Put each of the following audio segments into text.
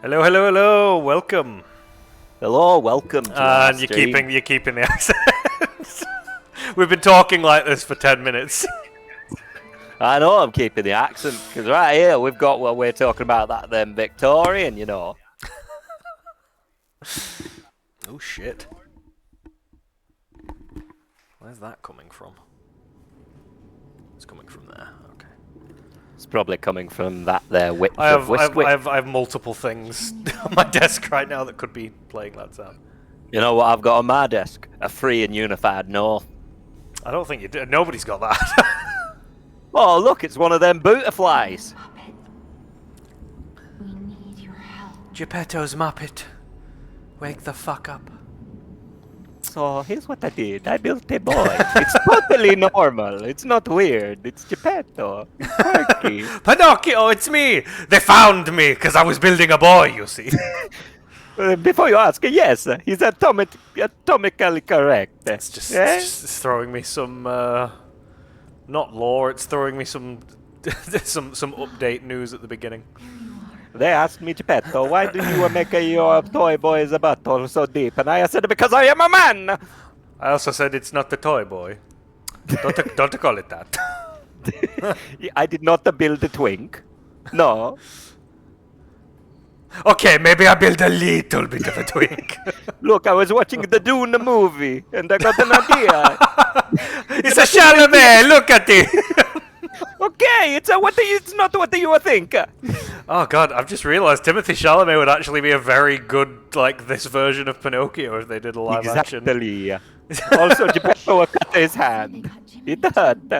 Hello, hello, hello. Welcome. Hello, welcome to our And stream. you're keeping the accent. We've been talking like this for 10 minutes. I know I'm keeping the accent because right here we've got what we're talking about, that then Victorian, you know. Oh shit. Where's that coming from? It's coming from there. Okay. It's probably coming from that there width I of have multiple things on my desk right now that could be playing that sound. You know what I've got on my desk? A free and unified north. I don't think you do. Nobody's got that. Oh look, it's one of them butterflies. We need your help. Geppetto's Muppet. Wake the fuck up. So here's what I did. I built a boy. It's totally normal. It's not weird. It's Geppetto. It's quirky. Pinocchio, it's me! They found me because I was building a boy, you see. Before you ask, yes, he's atomically correct. It's just it's throwing me some, not lore, it's throwing me some, some update news at the beginning. They asked me, Geppetto, why do you make your toy boy's battle so deep? And I said, because I am a man! I also said it's not the toy boy. Don't call it that. I did not build a twink. No. Okay, maybe I built a little bit of a twink. Look, I was watching the Dune movie, and I got an idea. It's a Chalamet, look at it! Okay, it's not what you think. Oh god, I've just realised Timothy Chalamet would actually be a very good, like, this version of Pinocchio if they did a live action. Exactly. Also, Geppetto cut his hand. It hurt.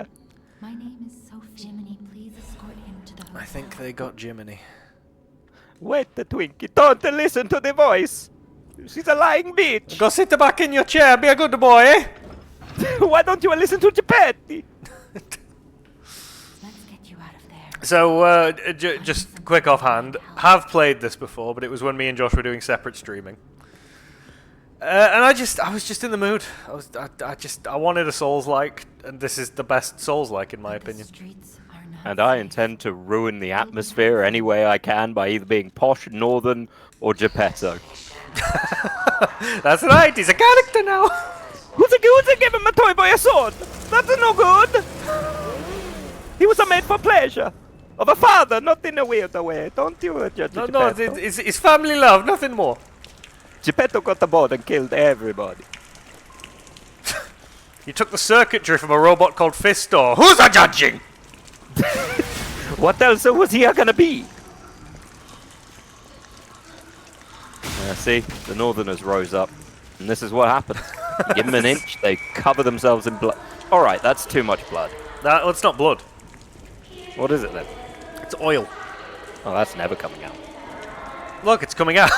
My name is Sophie. Jiminy, please escort him to the hotel. I think they got Jiminy. Wait, the Twinkie, don't listen to the voice. She's a lying bitch. Go sit back in your chair, be a good boy, eh? Why don't you listen to Geppetto? Let's get you out of there. So, just quick offhand, have played this before, but it was when me and Josh were doing separate streaming. And I was just in the mood. I wanted a Souls-like, and this is the best Souls-like in my opinion. Streets are not And I safe. intend to ruin the atmosphere any way I can by either being posh, northern, or Geppetto. That's right, he's a character now. Who's give him a toy boy a sword? That's no good. He was made for pleasure. Of a father, not in a weird way. Don't you judge No, Geppetto. it's family love, nothing more. Geppetto got aboard and killed everybody. You took the circuitry from a robot called Fistor. Who's a judging? What else was he gonna be? See, the Northerners rose up, and this is what happened. You give them an inch, they cover themselves in blood. Alright, that's too much blood. It's not blood. What is it then? It's oil. Oh, that's never coming out. Look, it's coming out.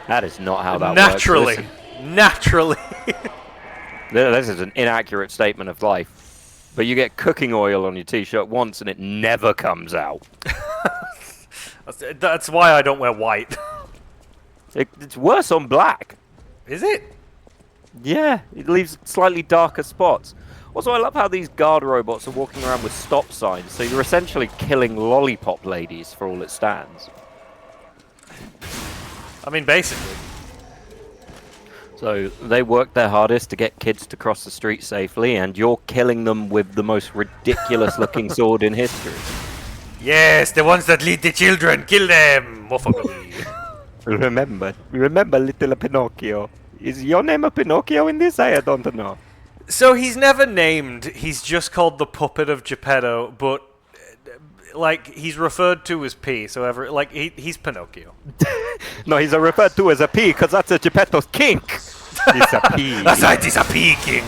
That is not how that Naturally. works. Naturally. This is an inaccurate statement of life. But you get cooking oil on your t-shirt once and it never comes out. That's why I don't wear white. It's worse on black. Is it? Yeah, it leaves slightly darker spots. Also, I love how these guard robots are walking around with stop signs, so you're essentially killing lollipop ladies for all it stands. I mean, basically. So they work their hardest to get kids to cross the street safely, and you're killing them with the most ridiculous looking sword in history. Yes, the ones that lead the children. Kill them. More for me. Remember little Pinocchio. Is your name a Pinocchio in this? I don't know. So he's never named. He's just called the puppet of Geppetto, but like he's referred to as P. So he's Pinocchio. No, he's referred to as a P because that's a Geppetto's kink. He's a P. That's right, he's a P king.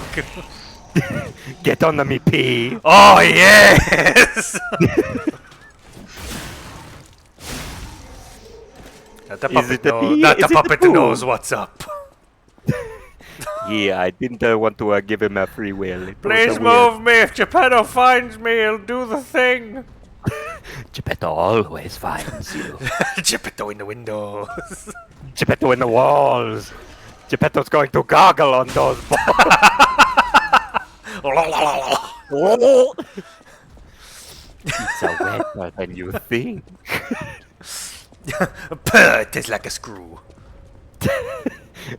Get on me, P. Oh yes. That the Is it a P? that the Is it a puppet poo? knows what's up. Yeah, I didn't want to give him a free will. It was Please a move me. If Geppetto finds me, he'll do the thing. Geppetto always finds you. Geppetto in the windows. Geppetto in the walls. Geppetto's going to goggle on those balls. It's a wetter than you think. Puh, it tastes like a screw.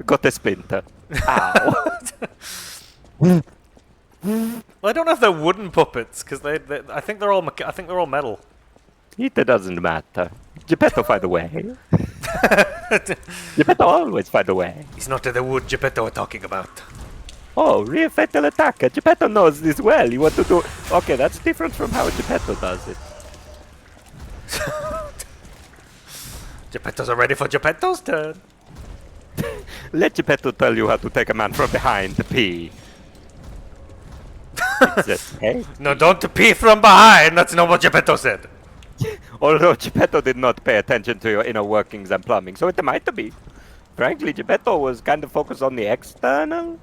Got the splinter. Ow. Well, I don't know if they're wooden puppets because I think they're all I think they're all metal. It doesn't matter. Geppetto find a way. Geppetto always find a way. It's not the wood Geppetto we're talking about. Oh, real fatal attack. Geppetto knows this well. You want to do... Okay, that's different from how Geppetto does it. Geppetto's ready for Geppetto's turn. Let Geppetto tell you how to take a man from behind to pee. Hey. No, don't pee from behind. That's not what Geppetto said. Although Geppetto did not pay attention to your inner workings and plumbing, so it might be. Frankly, Geppetto was kind of focused on the external.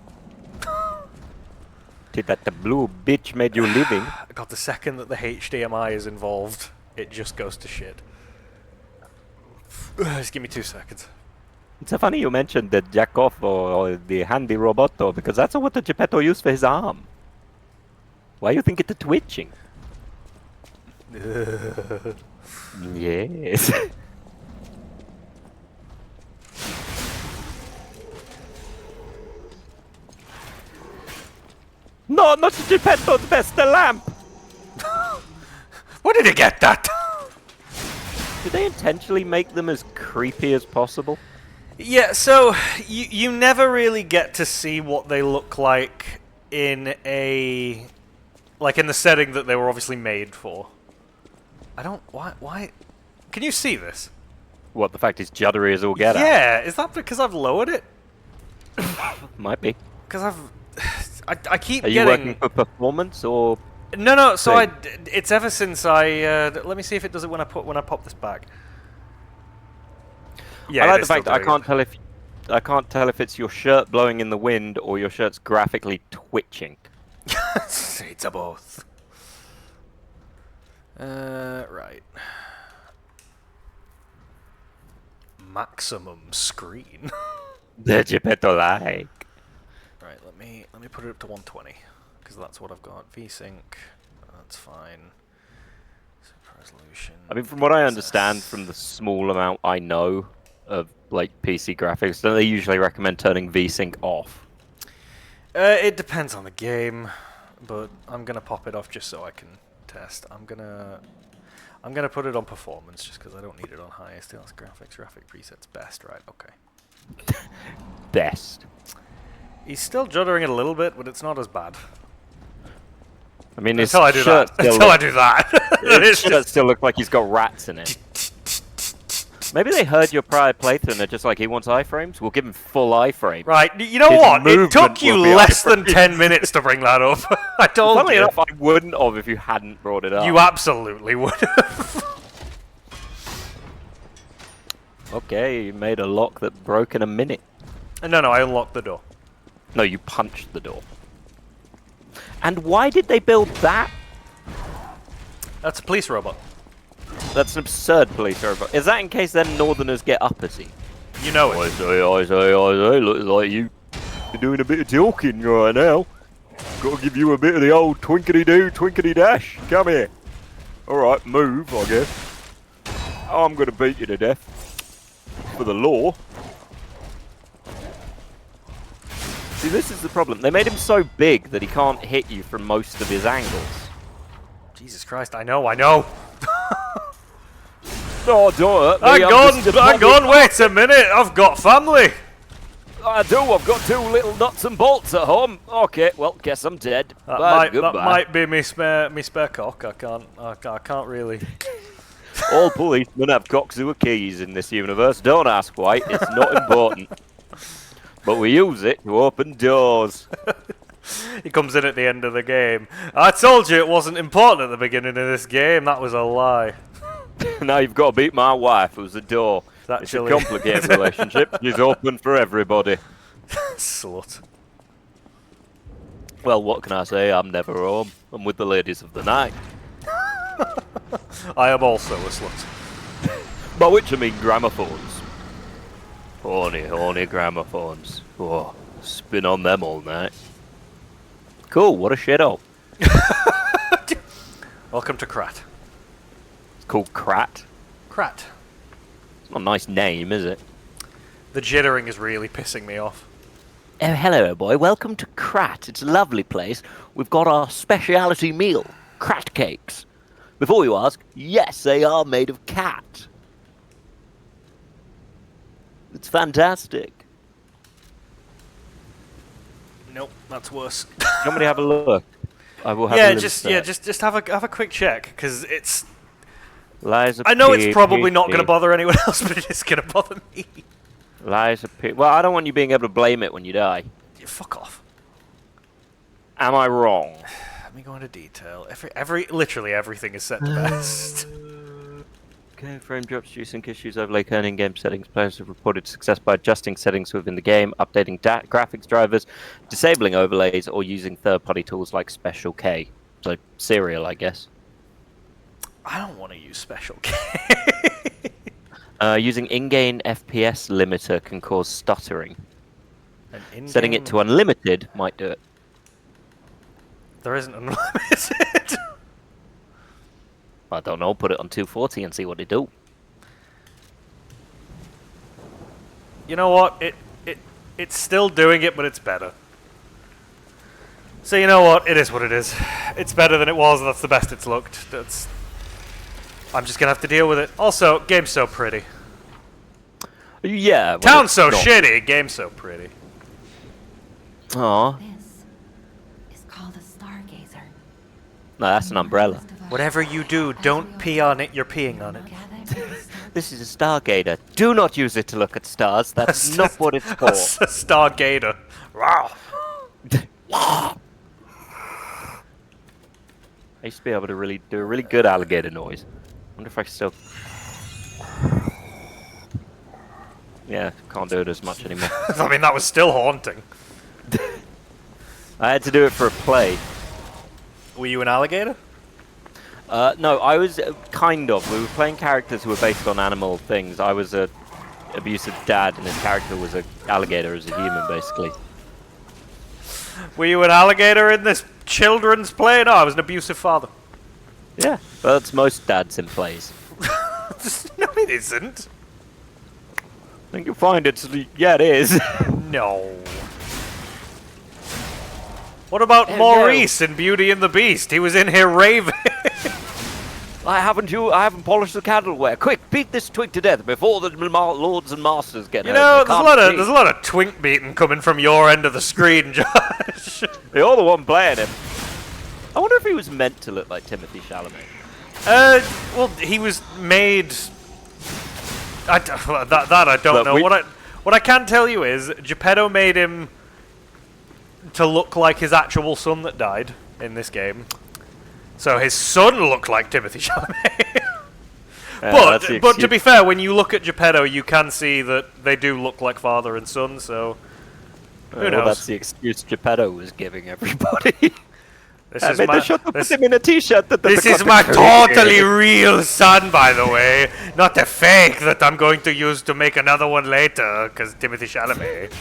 Did that the blue bitch made you living? God, the second that the HDMI is involved, it just goes to shit. Just give me 2 seconds. It's so funny you mentioned the jack off or the handy roboto, because that's what the Geppetto used for his arm. Why you think it's twitching? Yes. No, not Geppetto's best, the lamp! Where did you get that? Did they intentionally make them as creepy as possible? Yeah, so you never really get to see what they look like in a... like in the setting that they were obviously made for. I don't... Why... Can you see this? What, the fact it's juddery as all get out? Yeah, is that because I've lowered it? Might be. Because I keep Are you getting... working for performance or... No, so thing? it's ever since I... let me see if it does it when I pop this back. Yeah, I it like the is fact still that doing I can't tell if it's your shirt blowing in the wind or your shirt's graphically twitching. It's a both. Right. Maximum screen. The Geppetto like. Right, let me put it up to 120 because that's what I've got. VSync, that's fine. Super resolution. I mean, from what I access. understand from the small amount I know of like PC graphics, don't they usually recommend turning VSync off? It depends on the game, but I'm gonna pop it off just so I can test. I'm gonna put it on performance just because I don't need it on highest. That's graphics, graphic presets, best, right? Okay. Best. He's still juddering it a little bit, but it's not as bad. I mean, his Until I do shirt that. still Until I do that. his shirt still looks like he's got rats in it. Maybe they heard your prior playthrough and they're just like, he wants iframes? We'll give him full iframe. Right, you know His what? It movement took you will be less than iframes. 10 minutes to bring that up. I told Funnily you. enough, I wouldn't have if you hadn't brought it up. You absolutely would have. Okay, you made a lock that broke in a minute. No, I unlocked the door. No, you punched the door. And why did they build that? That's a police robot. That's an absurd police robot. Is that in case then Northerners get uppity? You know I it. say, looks like you're doing a bit of talking right now. Gotta give you a bit of the old twinkety-doo, twinkety-dash. Come here. Alright, move, I guess. I'm gonna beat you to death. For the law. See, this is the problem. They made him so big that he can't hit you from most of his angles. Jesus Christ, I know. No, don't hurt me. Hang on, wait a minute. I've got family. I do. I've got 2 little nuts and bolts at home. Okay, well, guess I'm dead. Bye, That goodbye. might be me spare cock. I can't really. All policemen have cocks who are keys in this universe. Don't ask why. It's not important. But we use it to open doors. He comes in at the end of the game. I told you it wasn't important at the beginning of this game. That was a lie. Now you've got to beat my wife, who's the door. It's a complicated relationship. She's open for everybody. Slut. Well, what can I say? I'm never home. I'm with the ladies of the night. I am also a slut. By which I mean gramophones. Horny gramophones. Oh, spin on them all night. Cool, what a shithole. Welcome to Krat. It's called Krat. Krat. Not a nice name, is it? The jittering is really pissing me off. Oh, hello, boy. Welcome to Krat. It's a lovely place. We've got our speciality meal, Krat cakes. Before you ask, yes, they are made of cat. It's fantastic. Nope, that's worse. You want me to have a look? I will have a Yeah, little just search. just have a quick check because it's. Liza I know it's P, probably not going to P. bother anyone else, but it is going to bother me. Liza P. Well, I don't want you being able to blame it when you die. Yeah, fuck off. Am I wrong? Let me go into detail. Literally everything is set to best. Okay, frame drops due to sync issues, overlay kerning game settings. Players have reported success by adjusting settings within the game, updating graphics drivers, disabling overlays, or using third-party tools like Special K. So, Serial, I guess. I don't want to use Special K. Using in-game FPS limiter can cause stuttering. Setting it to in-game- unlimited might do it. There isn't unlimited. I don't know, put it on 240 and see what it do. You know what? It's still doing it, but it's better. So you know what? It is what it is. It's better than it was, and that's the best it's looked. I'm just gonna have to deal with it. Also, game's so pretty. Yeah. well, Town's it's so not. shitty. Game's so pretty. Aw. This is called a stargazer. No, that's an umbrella. Whatever you do, don't pee on it. You're peeing on it. This is a Stargazer. Do not use it to look at stars. That's not what it's for. That's a Stargator. Wow. I used to be able to do a really good alligator noise. Wonder if I can still. Yeah, can't do it as much anymore. I mean, that was still haunting. I had to do it for a play. Were you an alligator? No, I was kind of. We were playing characters who were based on animal things. I was a abusive dad, and his character was an alligator as a human, basically. Were you an alligator in this children's play? No, I was an abusive father. Yeah, well, that's most dads in plays. No, it isn't. I think you'll find it's. Yeah, it is. No. What about Oh, Maurice in Beauty and the Beast? He was in here raving. I haven't polished the candleware. Quick, beat this twig to death before the lords and masters get You hurt. know, They there's can't a lot of twink beating coming from your end of the screen, Josh. see. You're the one playing him. I wonder if he was meant to look like Timothy Chalamet. Well, he was made. That I don't Look, know. What I can tell you is Geppetto made him to look like his actual son that died in this game. So his son looked like Timothy Chalamet. But to be fair, when you look at Geppetto, you can see that they do look like father and son. So who knows? That's the excuse Geppetto was giving everybody. This I is made my, the shot to this, put him in a t-shirt. this is my totally real son, by the way. Not a fake that I'm going to use to make another one later, because Timothy Chalamet.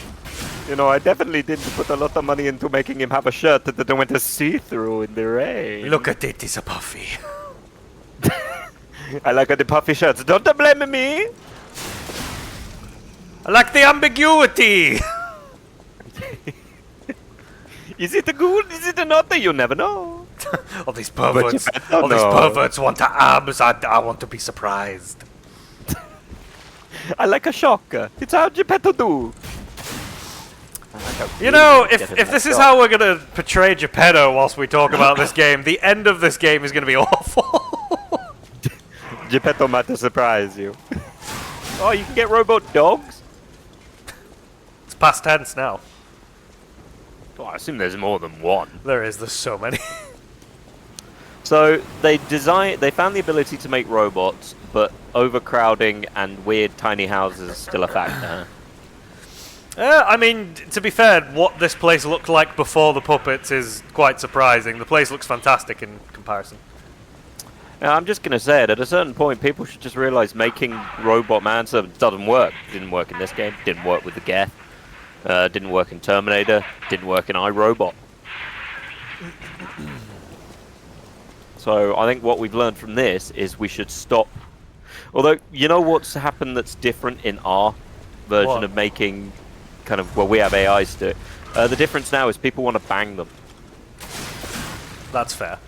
You know, I definitely didn't put a lot of money into making him have a shirt that went to see-through in the rain. Look at it, it's a puffy. I like the puffy shirts. Don't blame me. I like the ambiguity. Is it good? Is it not? You never know. All these perverts, But you better all these know. perverts want to abs. I want to be surprised. I like a shocker. It's how Geppetto do. You know, if this is how we're gonna portray Geppetto whilst we talk about this game, the end of this game is gonna be awful. Geppetto might surprise you. Oh, you can get robot dogs? It's past tense now. Oh, I assume there's more than one. There's so many. So they found the ability to make robots, but overcrowding and weird tiny houses is still a factor. I mean, to be fair, what this place looked like before the puppets is quite surprising. The place looks fantastic in comparison. Now, I'm just going to say it, at a certain point, people should just realize making robot manservants doesn't work. Didn't work in this game, didn't work with the Geth, didn't work in Terminator, didn't work in iRobot. So I think what we've learned from this is we should stop Although, you know what's happened that's different in our version What? of making kind of, well, we have AIs do it. The difference now is people want to bang them. That's fair.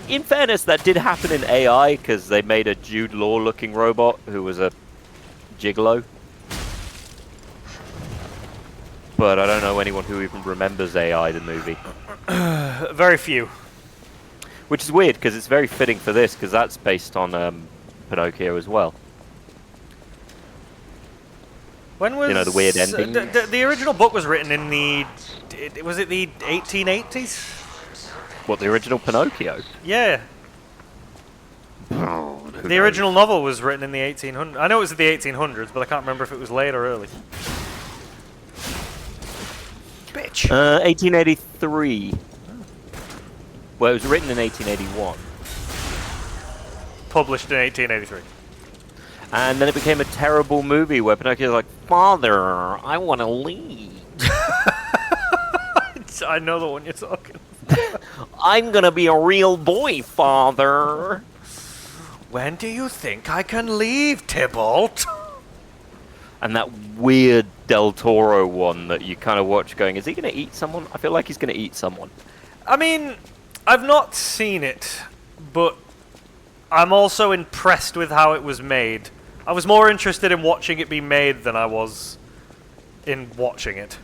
In fairness, that did happen in AI because they made a Jude Law-looking robot who was a gigolo. But I don't know anyone who even remembers AI, the movie. Very few. Which is weird because it's very fitting for this because that's based on Pinocchio as well. When was... You know, the weird ending? The original book was written in the... Was it the 1880s? What, the original Pinocchio? Yeah. Oh, The original novel was written in the 1800s. I know it was the 1800s, but I can't remember if it was late or early. Bitch. 1883. Well, it was written in 1881. Published in 1883. And then it became a terrible movie where Pinocchio's like, Father, I want to leave. I know the one you're talking. I'm gonna be a real boy, Father. When do you think I can leave, Tybalt? And that weird Del Toro one that you kind of watch going, is he gonna eat someone? I feel like he's gonna eat someone. I mean, I've not seen it, but I'm also impressed with how it was made. I was more interested in watching it be made than I was in watching it.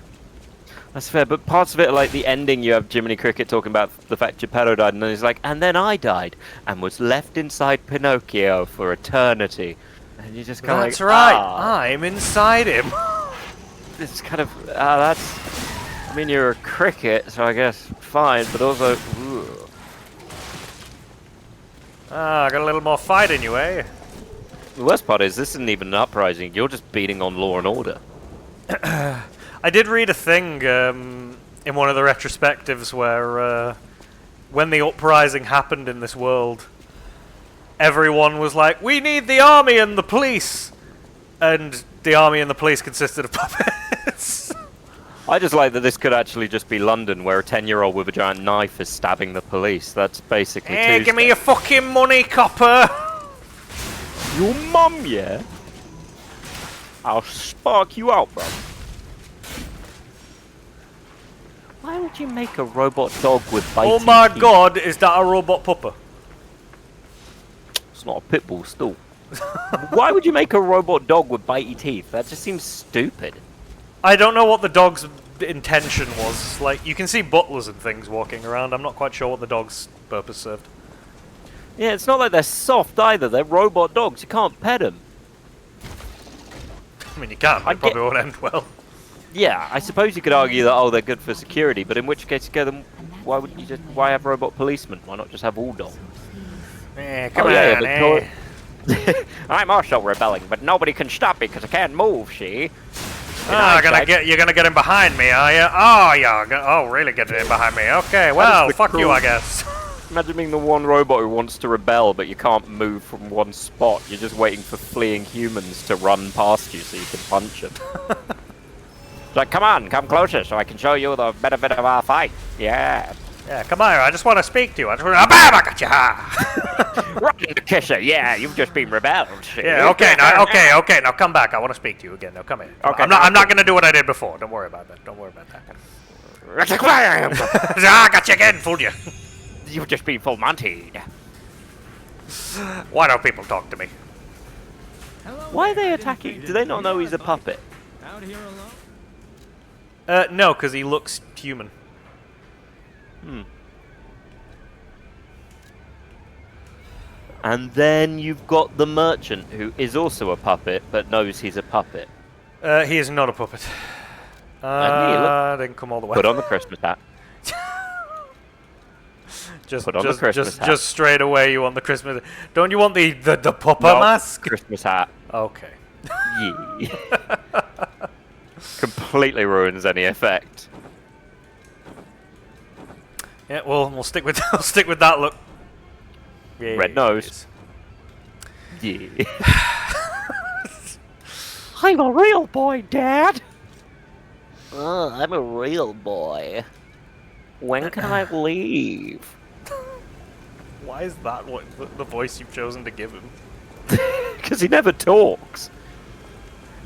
That's fair, but parts of it, like the ending, you have Jiminy Cricket talking about the fact Geppetto died, and then he's like, and then I died, and was left inside Pinocchio for eternity. And you just kind of That's right, I'm inside him. It's kind of, that's... I mean, you're a cricket, so I guess fine, but also... Ooh. I got a little more fight in you, eh? The worst part is, this isn't even an uprising, you're just beating on law and order. I did read a thing in one of the retrospectives where when the uprising happened in this world, everyone was like, we need the army and the police! And the army and the police consisted of puppets. I just like that this could actually just be London, where a 10-year-old with a giant knife is stabbing the police. That's basically Hey, give me your fucking money, copper! Your mum, yeah? I'll spark you out, bro. Why would you make a robot dog with biting Oh my teeth? god, is that a robot pupper? It's not a pit bull, still. Why would you make a robot dog with bitey teeth? That just seems stupid. I don't know what the dog's intention was. Like, you can see butlers and things walking around. I'm not quite sure what the dog's purpose served. Yeah, it's not like they're soft either. They're robot dogs. You can't pet them. I mean, you can, but it probably won't end well. Yeah, I suppose you could argue that, oh, they're good for security, but in which case you go, then why would you just, why have robot policemen? Why not just have all dogs? Come on, I'm also rebelling, but nobody can stop me because I can't move, see? You're gonna get in behind me, are you? Oh, yeah. Oh, really getting in behind me? Okay, well, fuck you, I guess. Imagine being the one robot who wants to rebel, but you can't move from one spot. You're just waiting for fleeing humans to run past you so you can punch them. Like, come on, come closer so I can show you the benefit of our fight. Yeah. Yeah, come on, I just want to speak to you. I just want to... Bam, I got you! Right in the kisser, yeah, you've just been rebelled. See? Yeah, okay, now come back. I want to speak to you again. Now come here. Okay, I'm not going to do what I did before. Don't worry about that. Don't worry about that. I got you again, fooled you. You've just been full Monty. Why don't people talk to me? Why are they attacking? Do they not know he's a puppet? Out here alone? No, because he looks human. And then you've got the merchant, who is also a puppet, but knows he's a puppet. He is not a puppet. Didn't come all the way. Put on the Christmas hat. Just straight away, you want the Christmas. Don't you want the pupper No, mask? Christmas hat. Okay. Yeah. Completely ruins any effect. Yeah, well, we'll stick with that look. Yeah, Red nose. Yeah. I'm a real boy, Dad. Oh, I'm a real boy. When can I leave? Why is that what the voice you've chosen to give him? Because he never talks.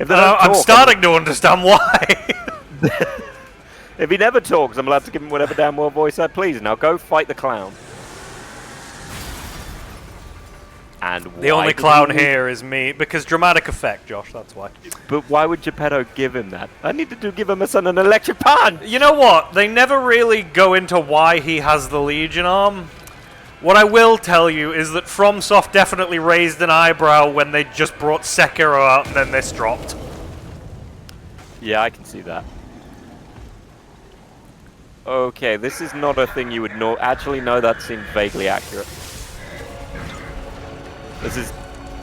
If they don't I'm talk, starting to understand why. if he never talks, I'm allowed to give him whatever damn well voice I please. Now go fight the clown. And The only clown here is me, because dramatic effect, Josh, that's why. But why would Geppetto give him that? I needed to give him a son an electric pan! You know what? They never really go into why he has the Legion arm. What I will tell you is that FromSoft definitely raised an eyebrow when they just brought Sekiro out and then this dropped. Yeah, I can see that. Okay, this is not a thing you would know. Actually, no, that seemed vaguely accurate. This is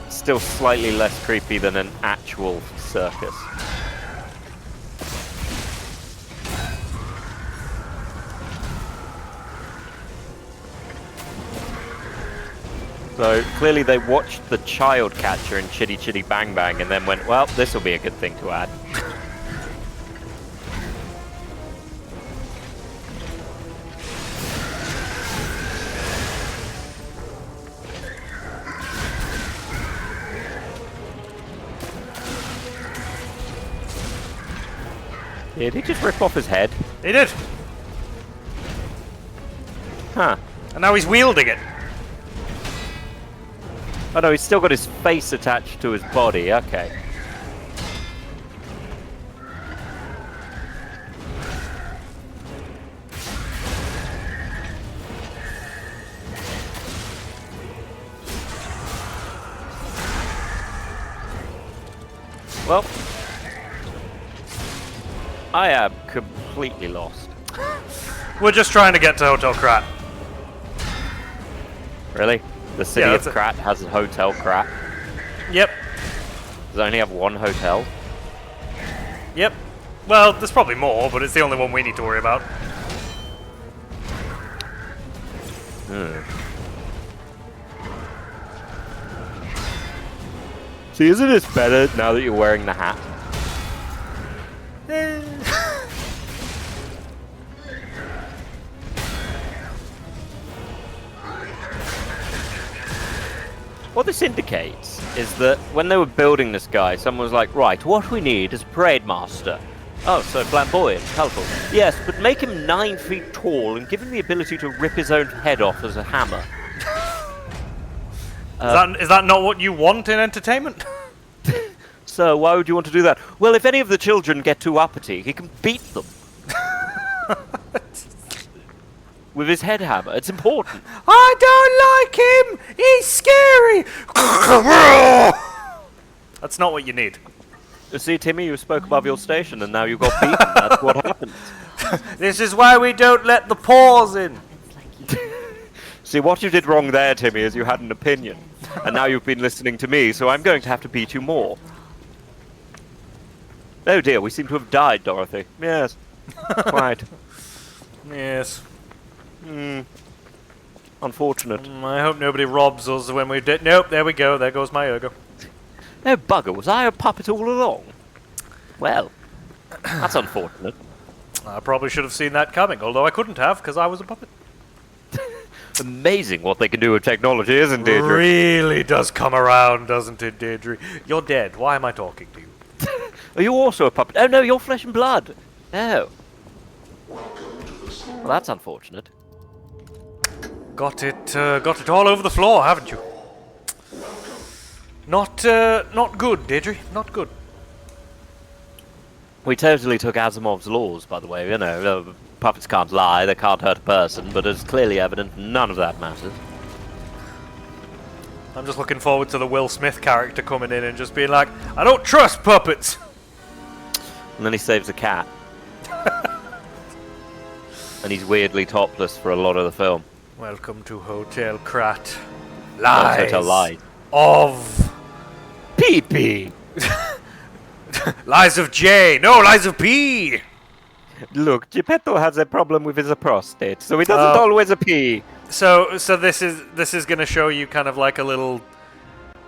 still slightly less creepy than an actual circus. So clearly they watched the child catcher in Chitty Chitty Bang Bang and then went, well, this will be a good thing to add. Did he just rip off his head? He did. Huh. And now he's wielding it. Oh no, he's still got his face attached to his body, okay. Well, I am completely lost. We're just trying to get to Hotel Krat. Really? The city Yeah, of Krat has a Hotel Krat? Yep. Does it only have one hotel? Yep. Well, there's probably more, but it's the only one we need to worry about. See, isn't this better now that you're wearing the hat? What this indicates is that when they were building this guy, someone was like, right, what we need is a parade master. Oh, so flamboyant, colourful. Yes, but make him 9 feet tall and give him the ability to rip his own head off as a hammer. Is that not what you want in entertainment? So why would you want to do that? Well, if any of the children get too uppity, he can beat them. With his head hammer. It's important. I don't like him! He's scary! That's not what you need. You see, Timmy, you spoke above your station and now you got beaten. That's what happens. This is why we don't let the pause in. See, what you did wrong there, Timmy, is you had an opinion. And now you've been listening to me, so I'm going to have to beat you more. Oh dear, we seem to have died, Dorothy. Yes. Quite. Yes. Unfortunate. I hope nobody robs us when we did. Nope, there we go. There goes my Ergo. Oh, bugger, was I a puppet all along? Well, that's unfortunate. I probably should have seen that coming, although I couldn't have, because I was a puppet. Amazing what they can do with technology, isn't it? Really does come around, doesn't it, Deirdre? You're dead. Why am I talking to you? Are you also a puppet? Oh no, you're flesh and blood. No. Well, that's unfortunate. Got it all over the floor, haven't you? Not good, Deirdre. Not good. We totally took Asimov's laws, by the way. You know, puppets can't lie, they can't hurt a person, but it's clearly evident none of that matters. I'm just looking forward to the Will Smith character coming in and just being like, I don't trust puppets! And then he saves a cat. And he's weirdly topless for a lot of the film. Welcome to Hotel Krat. Oh, Lies it's Hotel Lies. of... Pee-pee! Lies of J! No, lies of P! Look, Geppetto has a problem with his prostate, so he doesn't always pee. So this is going to show you kind of like a little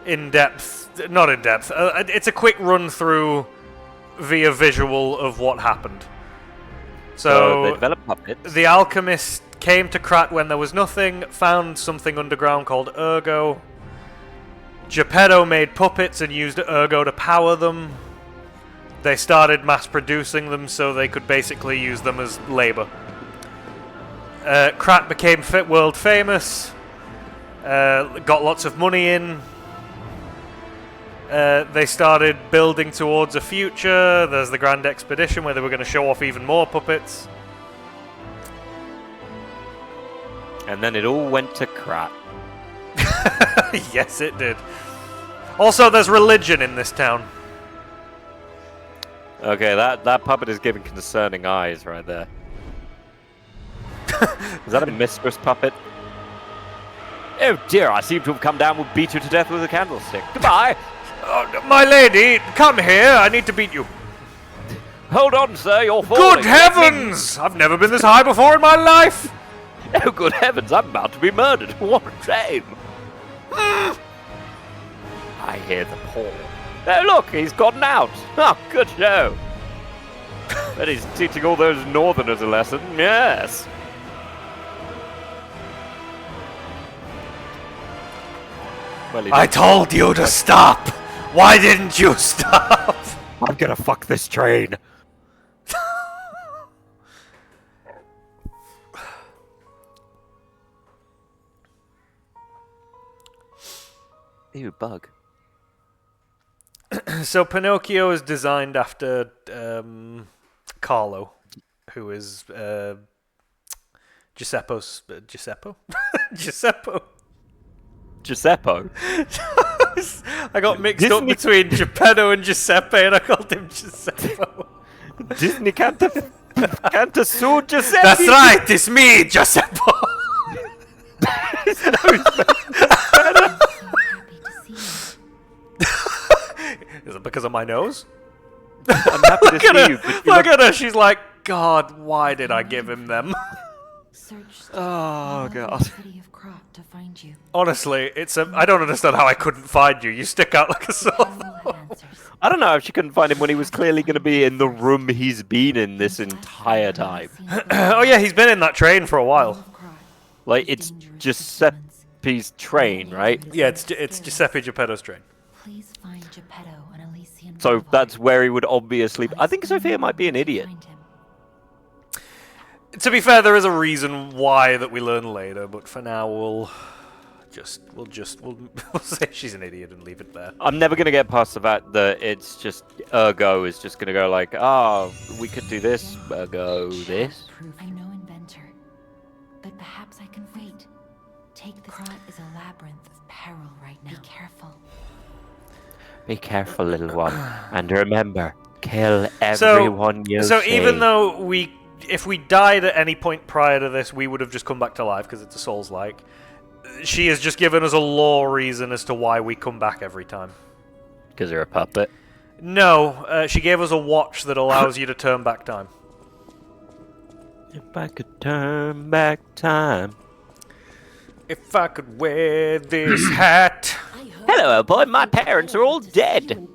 in-depth... Not in-depth. It's a quick run-through via visual of what happened. So they develop puppets. the alchemist came to Krat when there was nothing, found something underground called Ergo. Geppetto made puppets and used Ergo to power them. They started mass producing them so they could basically use them as labor. Krat became world famous, got lots of money in. They started building towards a future. There's the Grand Expedition where they were going to show off even more puppets. And then it all went to crap. Yes, it did. Also, there's religion in this town. Okay, that puppet is giving concerning eyes right there. Is that a mistress puppet? Oh dear, I seem to have come down and beat you to death with a candlestick. Goodbye! Oh, my lady, come here. I need to beat you. Hold on, sir, you're falling. Good heavens! I've never been this high before in my life. Oh, good heavens, I'm about to be murdered. What a shame. I hear the paw. Oh, look, he's gotten out. Oh, good show. But he's teaching all those northerners a lesson, yes. Well, I told you to stop. Why didn't you stop? I'm gonna fuck this train. Ew, bug. So Pinocchio is designed after Carlo, who is Giuseppo's Giuseppe? Giuseppe. Giuseppe. I got mixed up between Geppetto and Giuseppe, and I called him Giuseppe. Disney can't sue Giuseppe. That's right, it's me, Giuseppe. Is it because of my nose? I'm happy to see you. Look at her, she's like, God, why did I give him them? Oh, God. City of Krat to find you. Honestly, I don't understand how I couldn't find you. You stick out like a sore thumb. I don't know if she couldn't find him when he was clearly going to be in the room he's been in this entire time. Oh yeah, he's been in that train for a while. Like, it's Giuseppe's train, right? Yeah, it's Giuseppe Geppetto's train. Please find Geppetto and Elysian. So that's where he would obviously... I think Sophia might be an idiot. To be fair, there is a reason why that we learn later, but for now we'll say she's an idiot and leave it there. I'm never going to get past the fact that it's just Ergo is just going to go like, we could do this, Ergo this. I know inventor, but perhaps I can wait. Take the Krat is a labyrinth of peril right now. Be careful. Be careful, little one, and remember, kill everyone you see. So even though if we died at any point prior to this, we would have just come back to life because it's a Souls-like. She has just given us a lore reason as to why we come back every time. Because you're a puppet? No, she gave us a watch that allows you to turn back time. If I could turn back time. If I could wear this hat. Hello, old boy. My parents are all dead.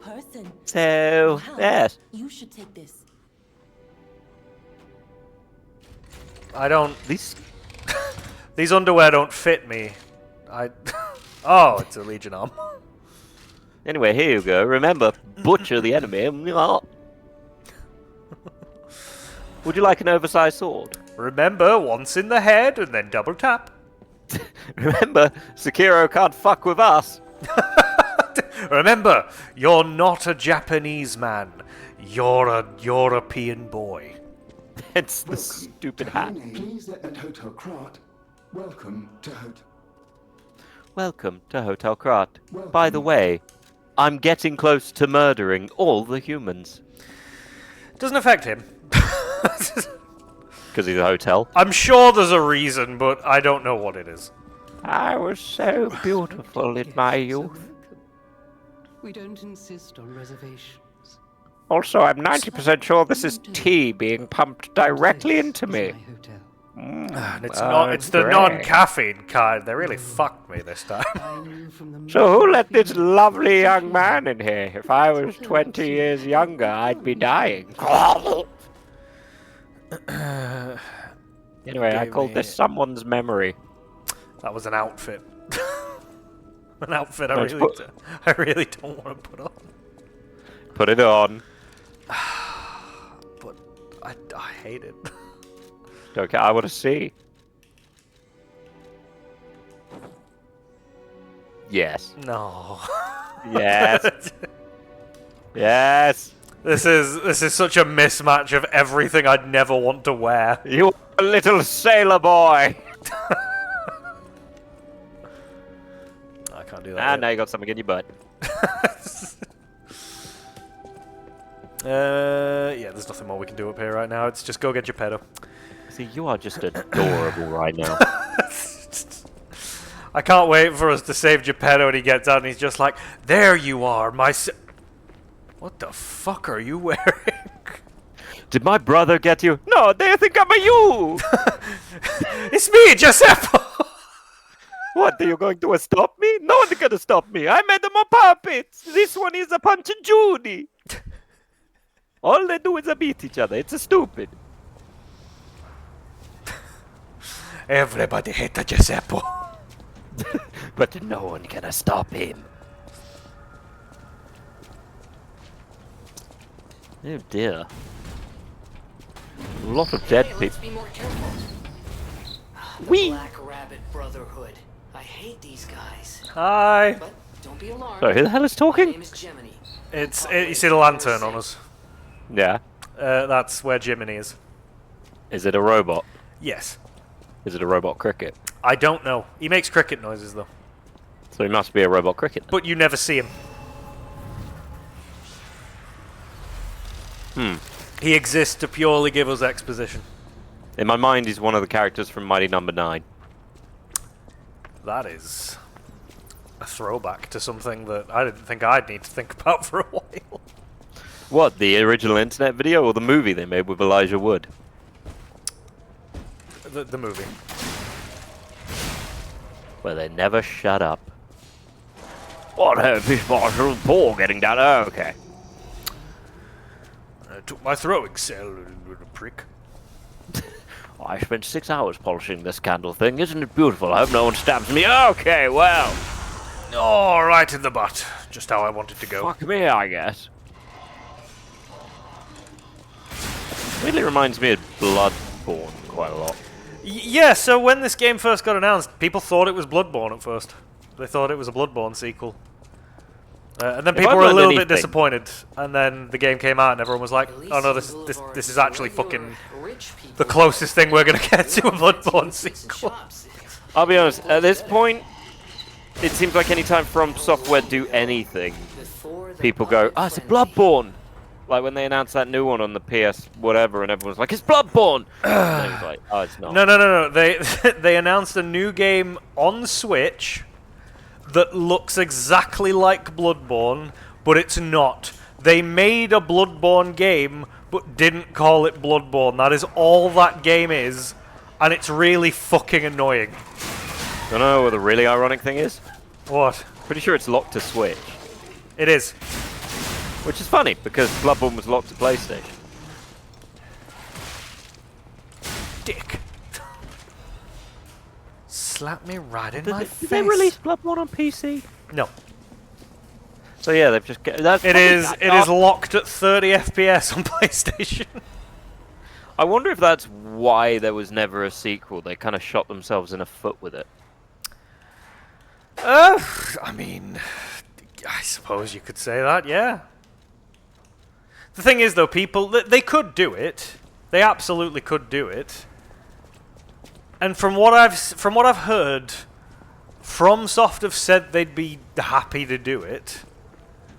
So, yes. You should take this. I don't... These underwear don't fit me. Oh, it's a Legion arm. Anyway, here you go. Remember, butcher the enemy. Would you like an oversized sword? Remember, once in the head and then double tap. Remember, Sekiro can't fuck with us. Remember, you're not a Japanese man. You're a European boy. It's the stupid hat. Please at Hotel Krat. Welcome to Hotel. Welcome to Hotel Krat. By the way, I'm getting close to murdering all the humans. Doesn't affect him. Because he's a hotel. I'm sure there's a reason, but I don't know what it is. I was so beautiful in my youth. We don't insist on reservations. Also, I'm 90% sure this is tea being pumped directly into me. And it's not. It's the non-caffeine kind. They really fucked me this time. So who let this lovely young man in here? If I was 20 years younger, I'd be dying. Anyway, I gave called me- this someone's memory. That was an outfit. An outfit Let's I really don't want to put on. Put it on. But I hate it. Okay, I want to see. Yes. No. Yes. Yes. This is such a mismatch of everything I'd never want to wear. You little sailor boy. I can't do that. And yet. now you got something in your butt. Yeah, there's nothing more we can do up here right now. It's just go get your pedo. See, you are just adorable right now. I can't wait for us to save Geppetto and he gets out and he's just like, there you are, my What the fuck are you wearing? Did my brother get you? No, they think I'm a you! It's me, Giuseppe! What, are you going to stop me? No one's gonna stop me. I made them a puppets. This one is a Punch and Judy. All they do is beat each other. It's stupid. Everybody hates Giuseppe. But no one can stop him. Oh dear. A lot of dead Hey, people. let's be more careful. The Whee! Black Rabbit Brotherhood. I hate these guys. Hi. But don't be alarmed. Sorry, who the hell is My talking? name is Gemini. You see the lantern on us? Yeah. That's where Jiminy is. Is it a robot? Yes. Is it a robot cricket? I don't know. He makes cricket noises though. So he must be a robot cricket. But you never see him. He exists to purely give us exposition. In my mind, he's one of the characters from Mighty Number 9. That is a throwback to something that I didn't think I'd need to think about for a while. What, the original internet video or the movie they made with Elijah Wood? The movie. Where they never shut up. What a fish marshal Paul getting down. Oh, okay. I took my throwing cell with a prick. I spent 6 hours polishing this candle thing. Isn't it beautiful? I hope no one stabs me. Okay, well. Oh, right in the butt. Just how I wanted to go. Fuck me, I guess. Really reminds me of Bloodborne quite a lot. Yeah, so when this game first got announced, people thought it was Bloodborne at first. They thought it was a Bloodborne sequel. And then people I've were a learned little bit anything- disappointed. And then the game came out and everyone was like, oh no, this is actually fucking the closest thing we're going to get to a Bloodborne sequel. I'll be honest, at this point, it seems like any time From Software do anything, people go, oh, it's a Bloodborne! Like when they announced that new one on the PS whatever and everyone's like, it's Bloodborne! And it was like, oh, it's not. No. They announced a new game on Switch that looks exactly like Bloodborne, but it's not. They made a Bloodborne game, but didn't call it Bloodborne. That is all that game is, and it's really fucking annoying. Don't know what the really ironic thing is? What? Pretty sure it's locked to Switch. It is. Which is funny, because Bloodborne was locked to PlayStation. Dick. Slap me right in Did my they, face. did they release Bloodborne on PC? No. So yeah, they've just... That's It probably is. that It is dark. locked at 30 FPS on PlayStation. I wonder if that's why there was never a sequel. They kind of shot themselves in the foot with it. I mean, I suppose you could say that. Yeah. The thing is, though, people they could do it. They absolutely could do it. And from what I've heard, FromSoft have said they'd be happy to do it.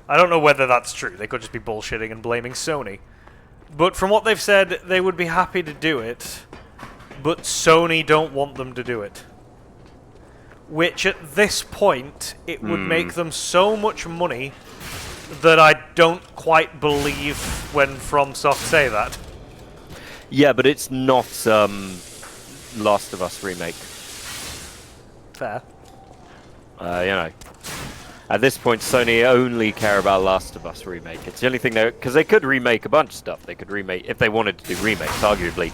I don't know whether that's true. They could just be bullshitting and blaming Sony. But from what they've said, they would be happy to do it, but Sony don't want them to do it. Which, at this point, it would make them so much money that I don't quite believe when FromSoft say that. Yeah, but it's not Last of Us remake. Fair. You know. At this point, Sony only care about Last of Us remake. It's the only thing because they could remake a bunch of stuff. They could remake, if they wanted to do remakes, arguably.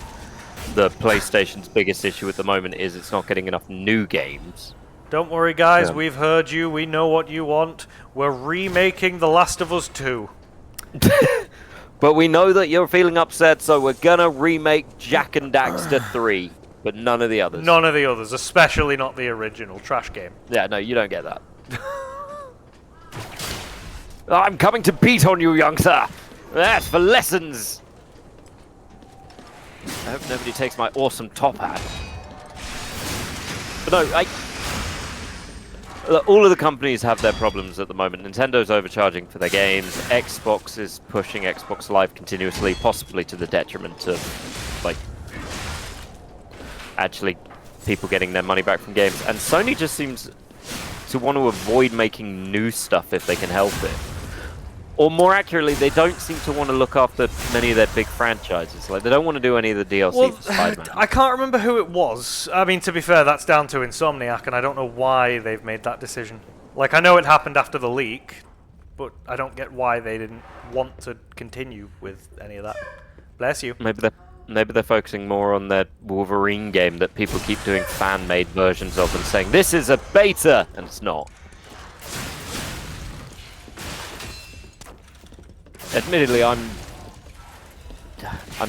the PlayStation's biggest issue at the moment is it's not getting enough new games. Don't worry, guys. Yeah. We've heard you. We know what you want. We're remaking The Last of Us 2. But we know that you're feeling upset, so we're gonna remake Jak and Daxter 3, but none of the others. None of the others, especially not the original trash game. Yeah, no, you don't get that. I'm coming to beat on you, young sir. That's for lessons. I hope nobody takes my awesome top hat. But no, look, all of the companies have their problems at the moment. Nintendo's overcharging for their games. Xbox is pushing Xbox Live continuously, possibly to the detriment of, like, actually people getting their money back from games. And Sony just seems to want to avoid making new stuff if they can help it. Or more accurately, they don't seem to want to look after many of their big franchises. Like, they don't want to do any of the DLC for Spider-Man. I can't remember who it was. I mean, to be fair, that's down to Insomniac, and I don't know why they've made that decision. Like, I know it happened after the leak, but I don't get why they didn't want to continue with any of that. Bless you. Maybe they're focusing more on their Wolverine game that people keep doing fan-made versions of and saying, this is a beta! And it's not. Admittedly, I'm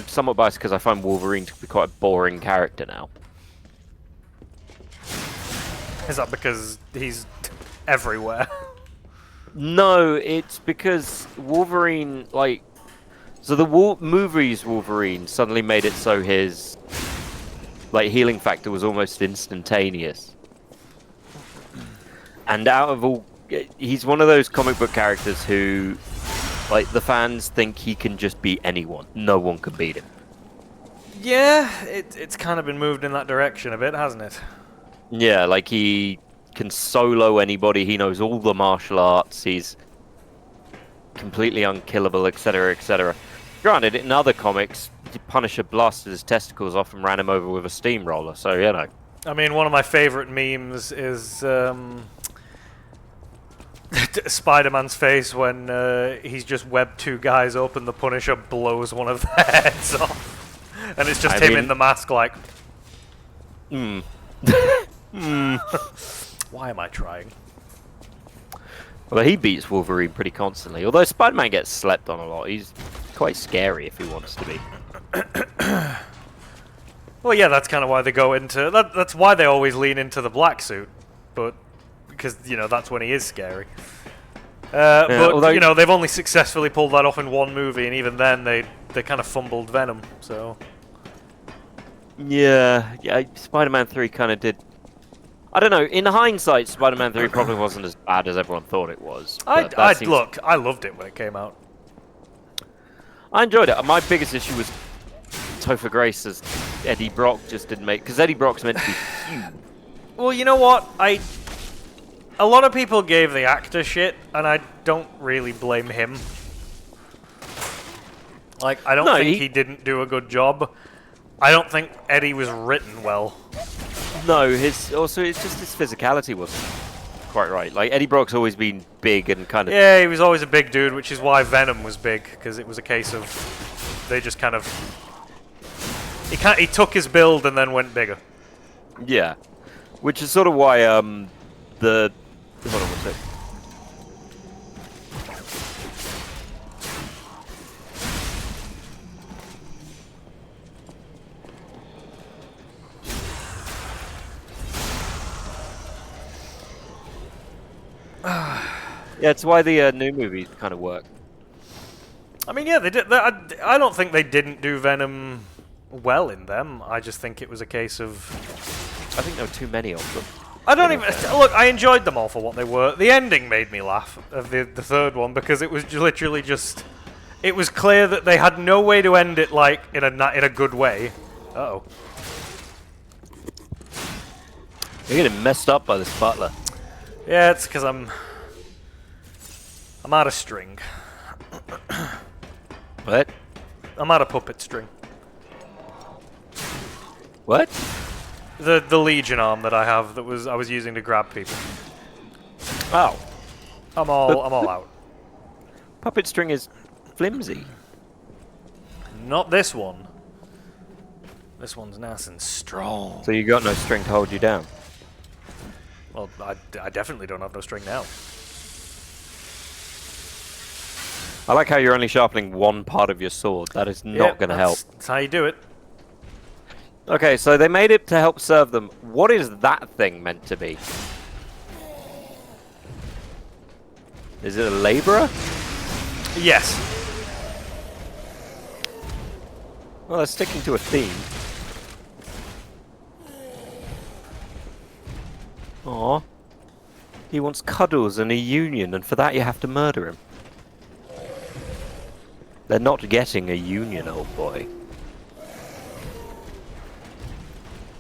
somewhat biased because I find Wolverine to be quite a boring character now. Is that because he's everywhere? No, it's because Wolverine, like... So the movies Wolverine suddenly made it so his, like, healing factor was almost instantaneous. And out of all... He's one of those comic book characters who... Like, the fans think he can just beat anyone. No one can beat him. Yeah, it's kind of been moved in that direction a bit, hasn't it? Yeah, like, he can solo anybody. He knows all the martial arts. He's completely unkillable, etc., etc. Granted, in other comics, Punisher blasted his testicles off and ran him over with a steamroller, so, you know. I mean, one of my favorite memes is... Spider-Man's face when he's just webbed two guys up and the Punisher blows one of their heads off. And it's just him in the mask like... Why am I trying? Well, he beats Wolverine pretty constantly. Although Spider-Man gets slept on a lot. He's quite scary if he wants to be. Well, yeah, that's kind of why they go into... That's why they always lean into the black suit. But... Because, you know, that's when he is scary. But, although, you know, they've only successfully pulled that off in one movie, and even then they kind of fumbled Venom, so... Yeah, Spider-Man 3 kind of did... I don't know, in hindsight, Spider-Man 3 probably wasn't as bad as everyone thought it was. Look, I loved it when it came out. I enjoyed it. My biggest issue was Topher Grace as Eddie Brock just didn't make... Because Eddie Brock's meant to be huge. Well, you know what? A lot of people gave the actor shit, and I don't really blame him. Like, I don't think he didn't do a good job. I don't think Eddie was written well. No, it's just his physicality wasn't quite right. Like, Eddie Brock's always been big and kind of... Yeah, he was always a big dude, which is why Venom was big, because it was a case of... They just kind of... He took his build and then went bigger. Yeah. Which is sort of why, the... Hold on one sec. Yeah, it's why the new movies kind of work. I mean, yeah, they did. I don't think they didn't do Venom well in them. I just think it was a case of... I think there were too many of them. I don't even... Look, I enjoyed them all for what they were. The ending made me laugh, of the third one, because it was literally just... It was clear that they had no way to end it, like, in a good way. Uh-oh. You're getting messed up by this butler. Yeah, it's because I'm out of string. What? I'm out of puppet string. What? The Legion arm that I have that I was using to grab people. Oh. I'm all out. Puppet string is flimsy. Not this one. This one's nice and strong. So you got no string to hold you down. Well, I definitely don't have no string now. I like how you're only sharpening one part of your sword. That is not going to help. That's how you do it. Okay, so they made it to help serve them. What is that thing meant to be? Is it a laborer? Yes. Well, they're sticking to a theme. Aw. He wants cuddles and a union, and for that you have to murder him. They're not getting a union, old boy.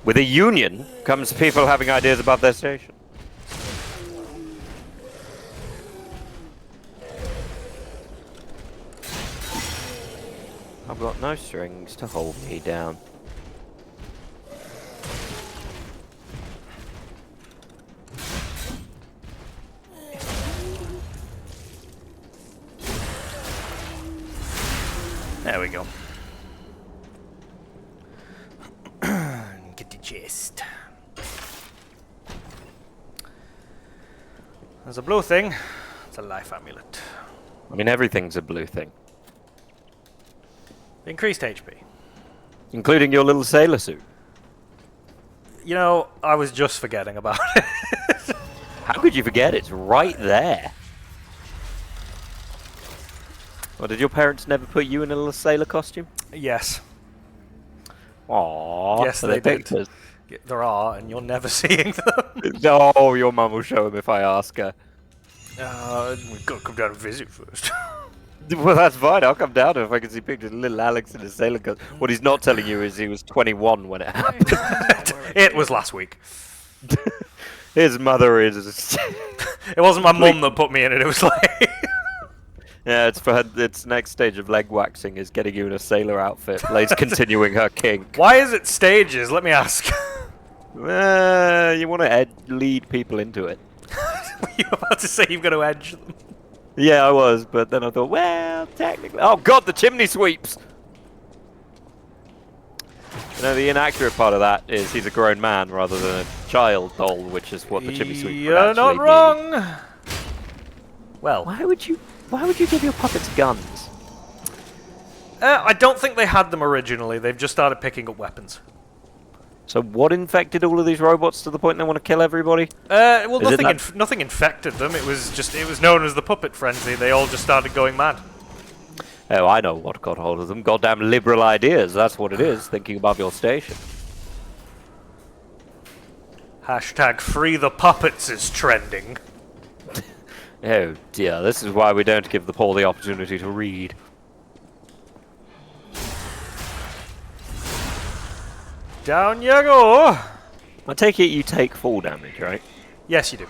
With a union comes people having ideas about their station. I've got no strings to hold me down. There we go. Get the chest. There's a blue thing. It's a life amulet. I mean, everything's a blue thing. Increased HP. Including your little sailor suit. You know, I was just forgetting about it. How could you forget? It's right there. Well, did your parents never put you in a little sailor costume? Yes. Aww. Yes, Are they there did. pictures? There are, and you're never seeing them. Oh, your mum will show them if I ask her. We've got to come down and visit first. Well, that's fine. I'll come down if I can see pictures of little Alex in a sailor costume. What he's not telling you is he was 21 when it happened. It was last week. His mother is... It wasn't my mum that put me in it, it was like... Yeah, it's for her, its next stage of leg waxing is getting you in a sailor outfit. Lady's continuing her kink. Why is it stages? Let me ask. You want to lead people into it. Were you about to say you've got to edge them? Yeah, I was, but then I thought, well, technically... Oh, God, the chimney sweeps! You know, the inaccurate part of that is he's a grown man rather than a child doll, which is what the chimney sweep would You're actually not mean. wrong! Well... Why would you give your puppets guns? I don't think they had them originally. They've just started picking up weapons. So what infected all of these robots to the point they want to kill everybody? Well, Is it nothing infected them. It was known as the puppet frenzy. They all just started going mad. Oh, I know what got hold of them. Goddamn liberal ideas. That's what it is. Thinking above your station. Hashtag free the puppets is trending. Oh dear, this is why we don't give the poor the opportunity to read. Down you go! I take it you take full damage, right? Yes, you do.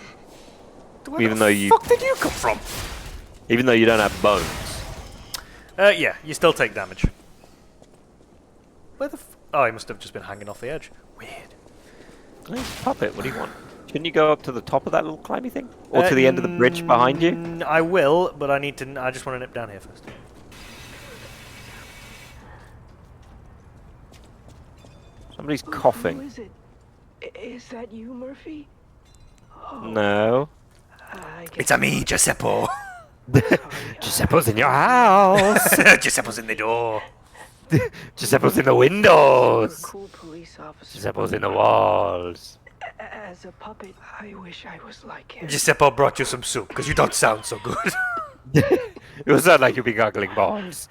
Where Even the though you... fuck did you come from? Even though you don't have bones. Yeah, you still take damage. Where the oh, he must have just been hanging off the edge. Weird. Nice puppet, what do you want? Shouldn't you go up to the top of that little climby thing? Or to the end of the bridge behind you? I will, but I need to... I just want to nip down here first. Somebody's coughing. Who is it? Is that you, Murphy? No. I guess It's a me, Giuseppe. Giuseppe's in your house! Giuseppe's in the door. Giuseppe's in the you're a windows! cool police officer. Giuseppe's in the walls! As a puppet, I wish I was like him. Giuseppe brought you some soup, because you don't sound so good. You sound like you'll be gargling balls.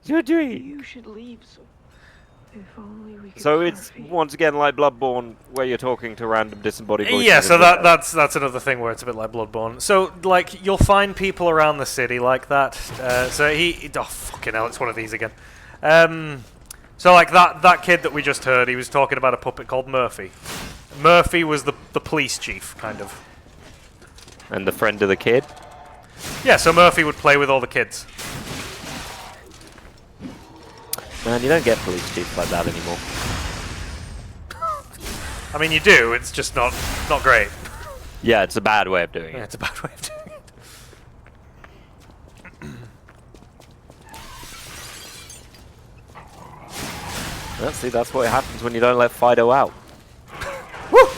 Your dream. You should leave. So, if only we could. So it's Murphy. once again like Bloodborne, where you're talking to random disembodied voices. Yeah, so that's another thing where it's a bit like Bloodborne. So, like, you'll find people around the city like that. So oh, fucking hell, it's one of these again. So, like, that kid that we just heard, he was talking about a puppet called Murphy. Murphy was the police chief, kind of. And the friend of the kid? Yeah, so Murphy would play with all the kids. Man, you don't get police chiefs like that anymore. I mean, you do, it's just not great. Yeah, it's a bad way of doing Yeah, it. it's a bad way of doing it. See, that's what happens when you don't let Fido out. Woo!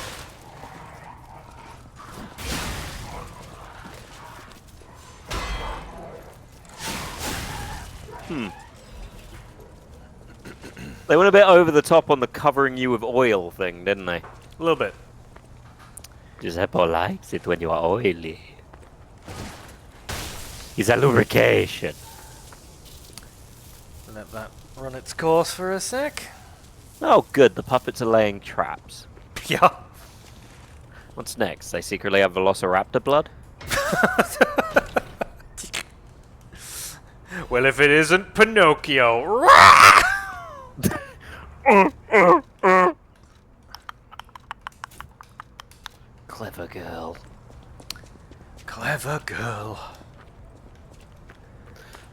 They went a bit over the top on the covering you with oil thing, didn't they? A little bit. Giuseppe likes it when you are oily. It's a lubrication. Let that run its course for a sec. Oh, good. The puppets are laying traps. Yeah. What's next? They secretly have Velociraptor blood? Well, if it isn't Pinocchio. Clever girl. Clever girl.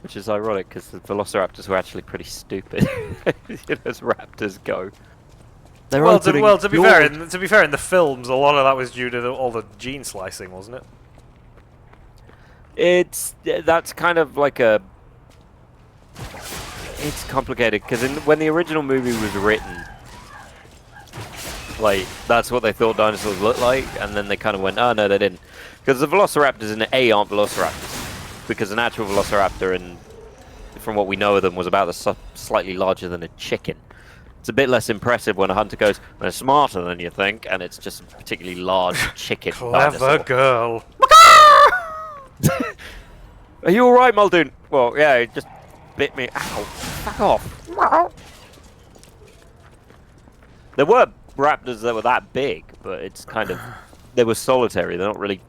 Which is ironic because the Velociraptors were actually pretty stupid. You know, as raptors go. They're Well, to be your- fair, in the films, a lot of that was due to all the gene slicing, wasn't it? That's kind of like a. It's complicated because when the original movie was written, like that's what they thought dinosaurs looked like, and then they kind of went, oh no, they didn't, because the Velociraptors in A aren't Velociraptors, because an actual Velociraptor, and from what we know of them, was about slightly larger than a chicken. It's a bit less impressive when a hunter goes, they're smarter than you think, and it's just a particularly large chicken. Clever dinosaur. girl. Are you alright, Muldoon? Well, yeah, it just bit me. Ow. Fuck off. There were raptors that were that big, but it's kind of... They were solitary. They're not really...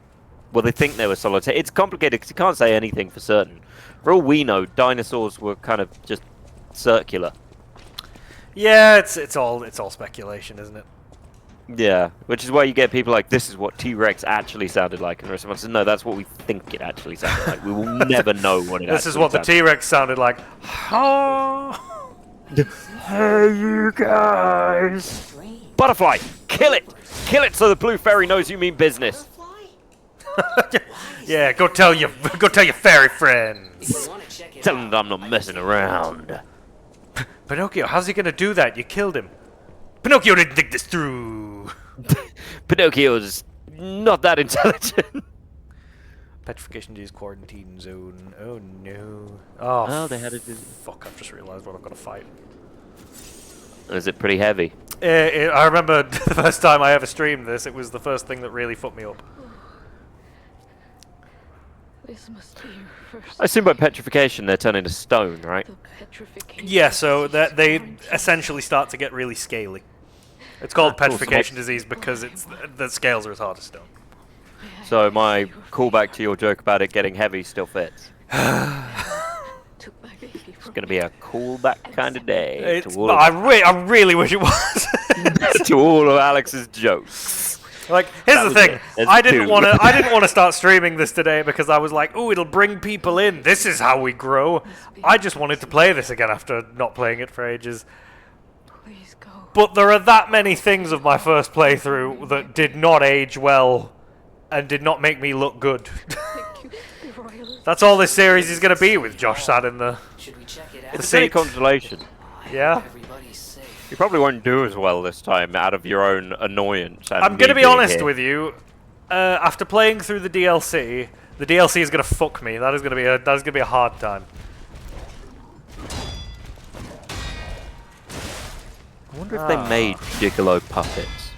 Well, they think they were solitary. It's complicated because you can't say anything for certain. For all we know, dinosaurs were kind of just circular. Yeah, it's all speculation, isn't it? Yeah, which is why you get people like, this is what T-Rex actually sounded like, and the rest of us says, no, that's what we think it actually sounded like. We will never know what it This is what the T-Rex sounded like. Hey, you guys! Butterfly! Kill it! Kill it so the blue fairy knows you mean business. Yeah, go tell your fairy friends. Tell them I'm not messing around. Pinocchio, how's he gonna do that? You killed him. Pinocchio didn't think this through. Pinocchio's not that intelligent. Petrification disease quarantine zone. Oh no. Oh, they had a fuck! I've just realised what I've got to fight. Is it pretty heavy? I remember the first time I ever streamed this. It was the first thing that really fucked me up. This must be your first. I assume by petrification they're turning to stone, right? The petrification. Yeah, so that they essentially start to get really scaly. It's called petrification disease because the scales are as hard as stone. So my callback to your joke about it getting heavy still fits. Took my baby It's from gonna be a callback kind of day to all, I really wish it was. to all of Alex's jokes. Like, here's the thing. There's I didn't two. want to start streaming this today because I was like, oh, it'll bring people in. This is how we grow. I just wanted to play this again after not playing it for ages. Please go. But there are that many things of my first playthrough that did not age well and did not make me look good. Thank you. The royal. That's all this series is going to be with Josh sat in the... Should we check it The out? It's any seat. consolation. Yeah? Everybody's safe. You probably won't do as well this time out of your own annoyance. And I'm going to me be being honest here. with you. After playing through the DLC is going to fuck me. That is going to be a hard time. I wonder if they made gigolo puppets.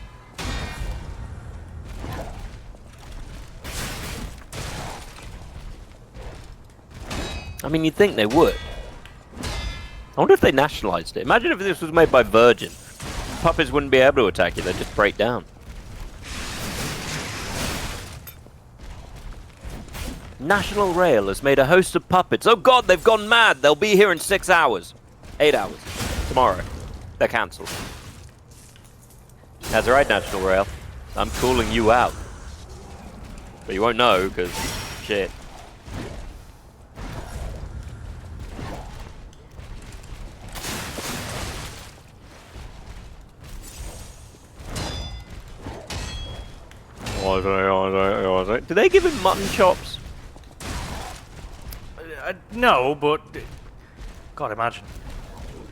I mean, you'd think they would. I wonder if they nationalized it. Imagine if this was made by Virgin. Puppets wouldn't be able to attack you, they'd just break down. National Rail has made a host of puppets. Oh god, they've gone mad! They'll be here in 6 hours. 8 hours. Tomorrow. They're cancelled. That's right, National Rail. I'm calling you out. But you won't know, because... shit. Do they give him mutton chops? No, but... God, imagine.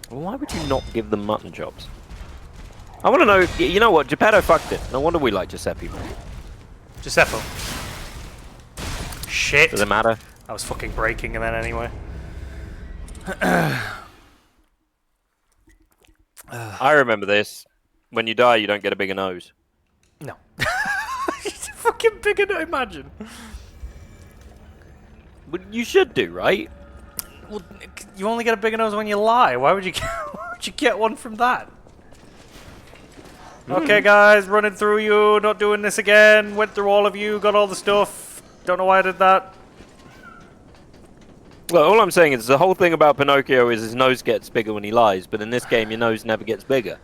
Well, why would you not give them mutton chops? I want to know. You know what? Geppetto fucked it. No wonder we like Giuseppe more. Giuseppe. Shit. Does it matter? I was fucking breaking and then anyway. I remember this. When you die, you don't get a bigger nose. No. Fucking bigger, imagine. But you should do, right? Well, you only get a bigger nose when you lie. Why would you get one from that? Okay, guys, running through you, not doing this again. Went through all of you, got all the stuff. Don't know why I did that. Well, all I'm saying is the whole thing about Pinocchio is his nose gets bigger when he lies, but in this game, your nose never gets bigger.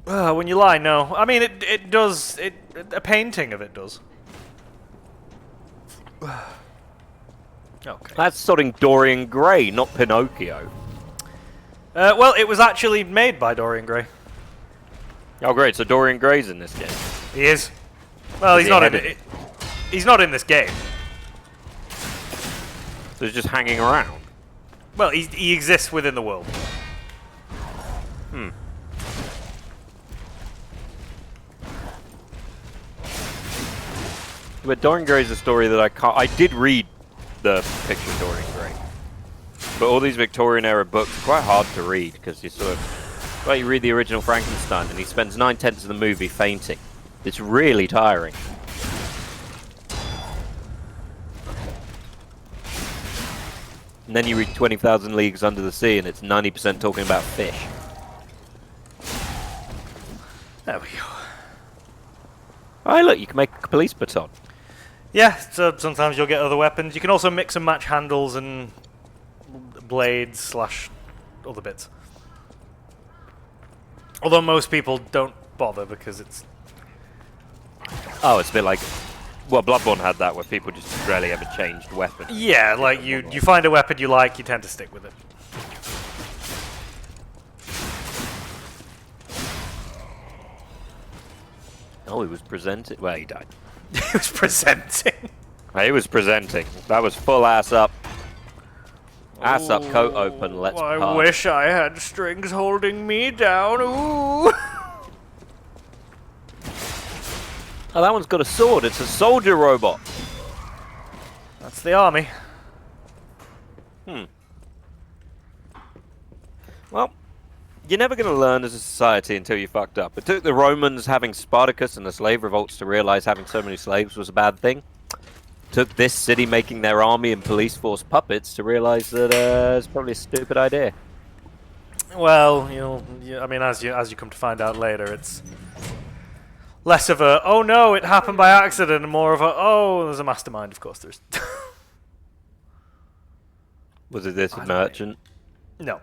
When you lie, no. I mean, it does. A painting of it does. Okay. That's starting Dorian Gray, not Pinocchio. Well, it was actually made by Dorian Gray. Oh, great! So Dorian Gray's in this game. He is. Well, Is he's he not in ahead it. He's not in this game. So he's just hanging around. Well, he exists within the world. Hmm. But Dorian Gray's a story that I can't. I did read the picture of Dorian Gray, but all these Victorian era books are quite hard to read because you sort of, well, you read the original Frankenstein and he spends 9/10 of the movie fainting. It's really tiring. And then you read 20,000 Leagues Under the Sea and it's 90% talking about fish. There we go. Oh, look, you can make a police baton. Yeah, so sometimes you'll get other weapons. You can also mix and match handles and blades / other bits. Although most people don't bother because it's... Oh, it's a bit like... Well, Bloodborne had that where people just rarely ever changed weapons. Yeah, like you find a weapon you like, you tend to stick with it. Oh, he was presenting. Well, he died. He was presenting. He was presenting. That was full ass up. Ass up, coat open, let's I part. wish I had strings holding me down. Ooh. Oh, that one's got a sword. It's a soldier robot. That's the army. Well, you're never going to learn as a society until you fucked up. It took the Romans having Spartacus and the slave revolts to realize having so many slaves was a bad thing. It took this city making their army and police force puppets to realize that it's probably a stupid idea. Well, I mean, as you come to find out later, it's less of a oh no, it happened by accident, and more of a oh, there's a mastermind. Of course, there's. Was it this merchant? No.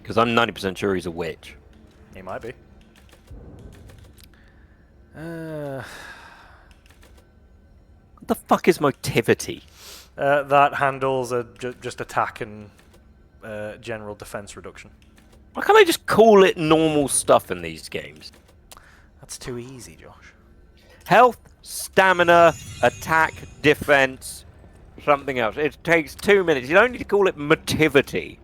Because I'm 90% sure he's a witch. He might be. What the fuck is motivity? That handles just attack and general defense reduction. Why can't I just call it normal stuff in these games? That's too easy, Josh. Health, stamina, attack, defense, something else. It takes 2 minutes. You don't need to call it motivity.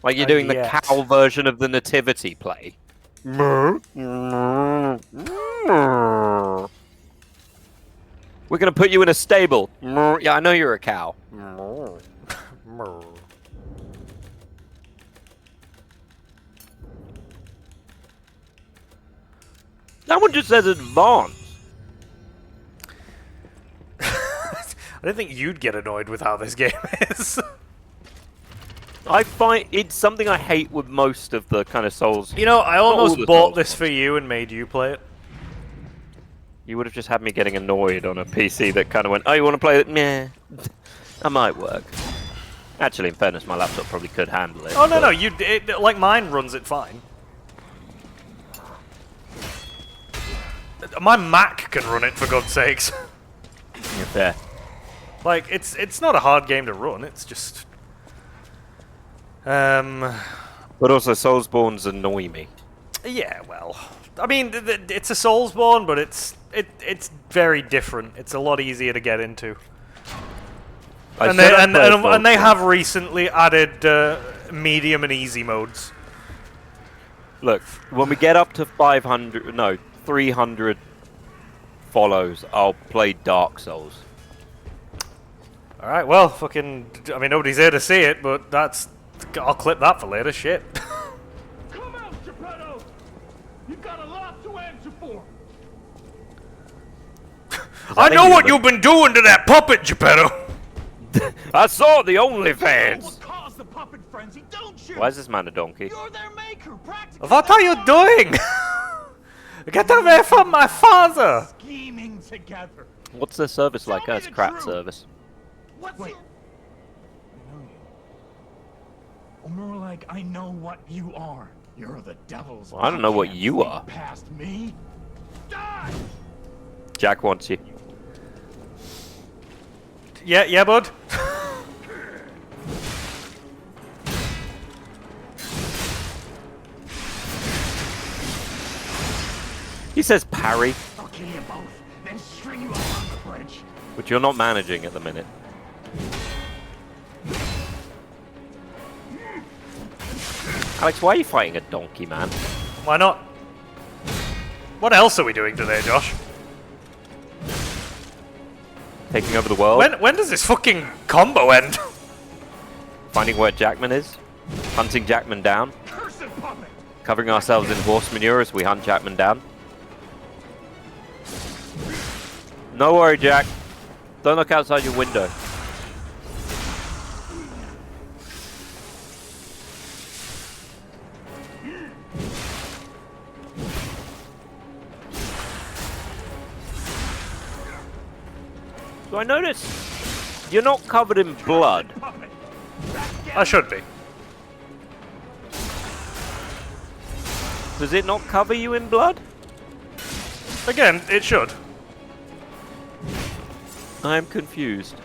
Like you're doing the cow version of the nativity play. We're gonna put you in a stable. Yeah, I know you're a cow. That one just says advanced. I don't think you'd get annoyed with how this game is. I find it's something I hate with most of the kind of Souls. You know, I almost bought this for you and made you play it. You would have just had me getting annoyed on a PC that kind of went, oh, you want to play it? Meh. That might work. Actually, in fairness, my laptop probably could handle it. Oh, no, like mine runs it fine. My Mac can run it, for God's sakes. You're fair. Like, it's not a hard game to run, it's just... But also, Soulsborns annoy me. Yeah, well... I mean, it's a Soulsborne, but it's very different. It's a lot easier to get into. I And said they, I'd play a and they dog. have recently added medium and easy modes. Look, when we get up to 500, no, 300 follows, I'll play Dark Souls. All right, well, fucking. I mean, nobody's here to see it, but that's. I'll clip that for later. Shit. Come out, Geppetto! You've got a lot to answer for. I a know what human? you've been doing to that puppet, Geppetto. I saw the You know OnlyFans! what caused the puppet frenzy, don't you? Why is this man a donkey? You're their maker, practically. What are you doing? Get away from my father! Scheming together. What's their service like? Tell me It's the crap truth. service. What's your... I know you. Or more like, I know what you are. You're the devil's... Well, I don't know what can't you sneak are. Past me. Die! Jack wants you. Yeah, bud. He says parry, I'll kill you both, then string you up on the bridge. which you're not managing at the minute. Alex, why are you fighting a donkey, man? Why not? What else are we doing today, Josh? Taking over the world? When does this fucking combo end? Finding where Jackman is? Hunting Jackman down? Cursed puppet! Covering ourselves in horse manure as we hunt Jackman down? No worry, Jack. Don't look outside your window. So I notice you're not covered in blood. Puppet! I should be. Does it not cover you in blood? Again, it should. I'm confused.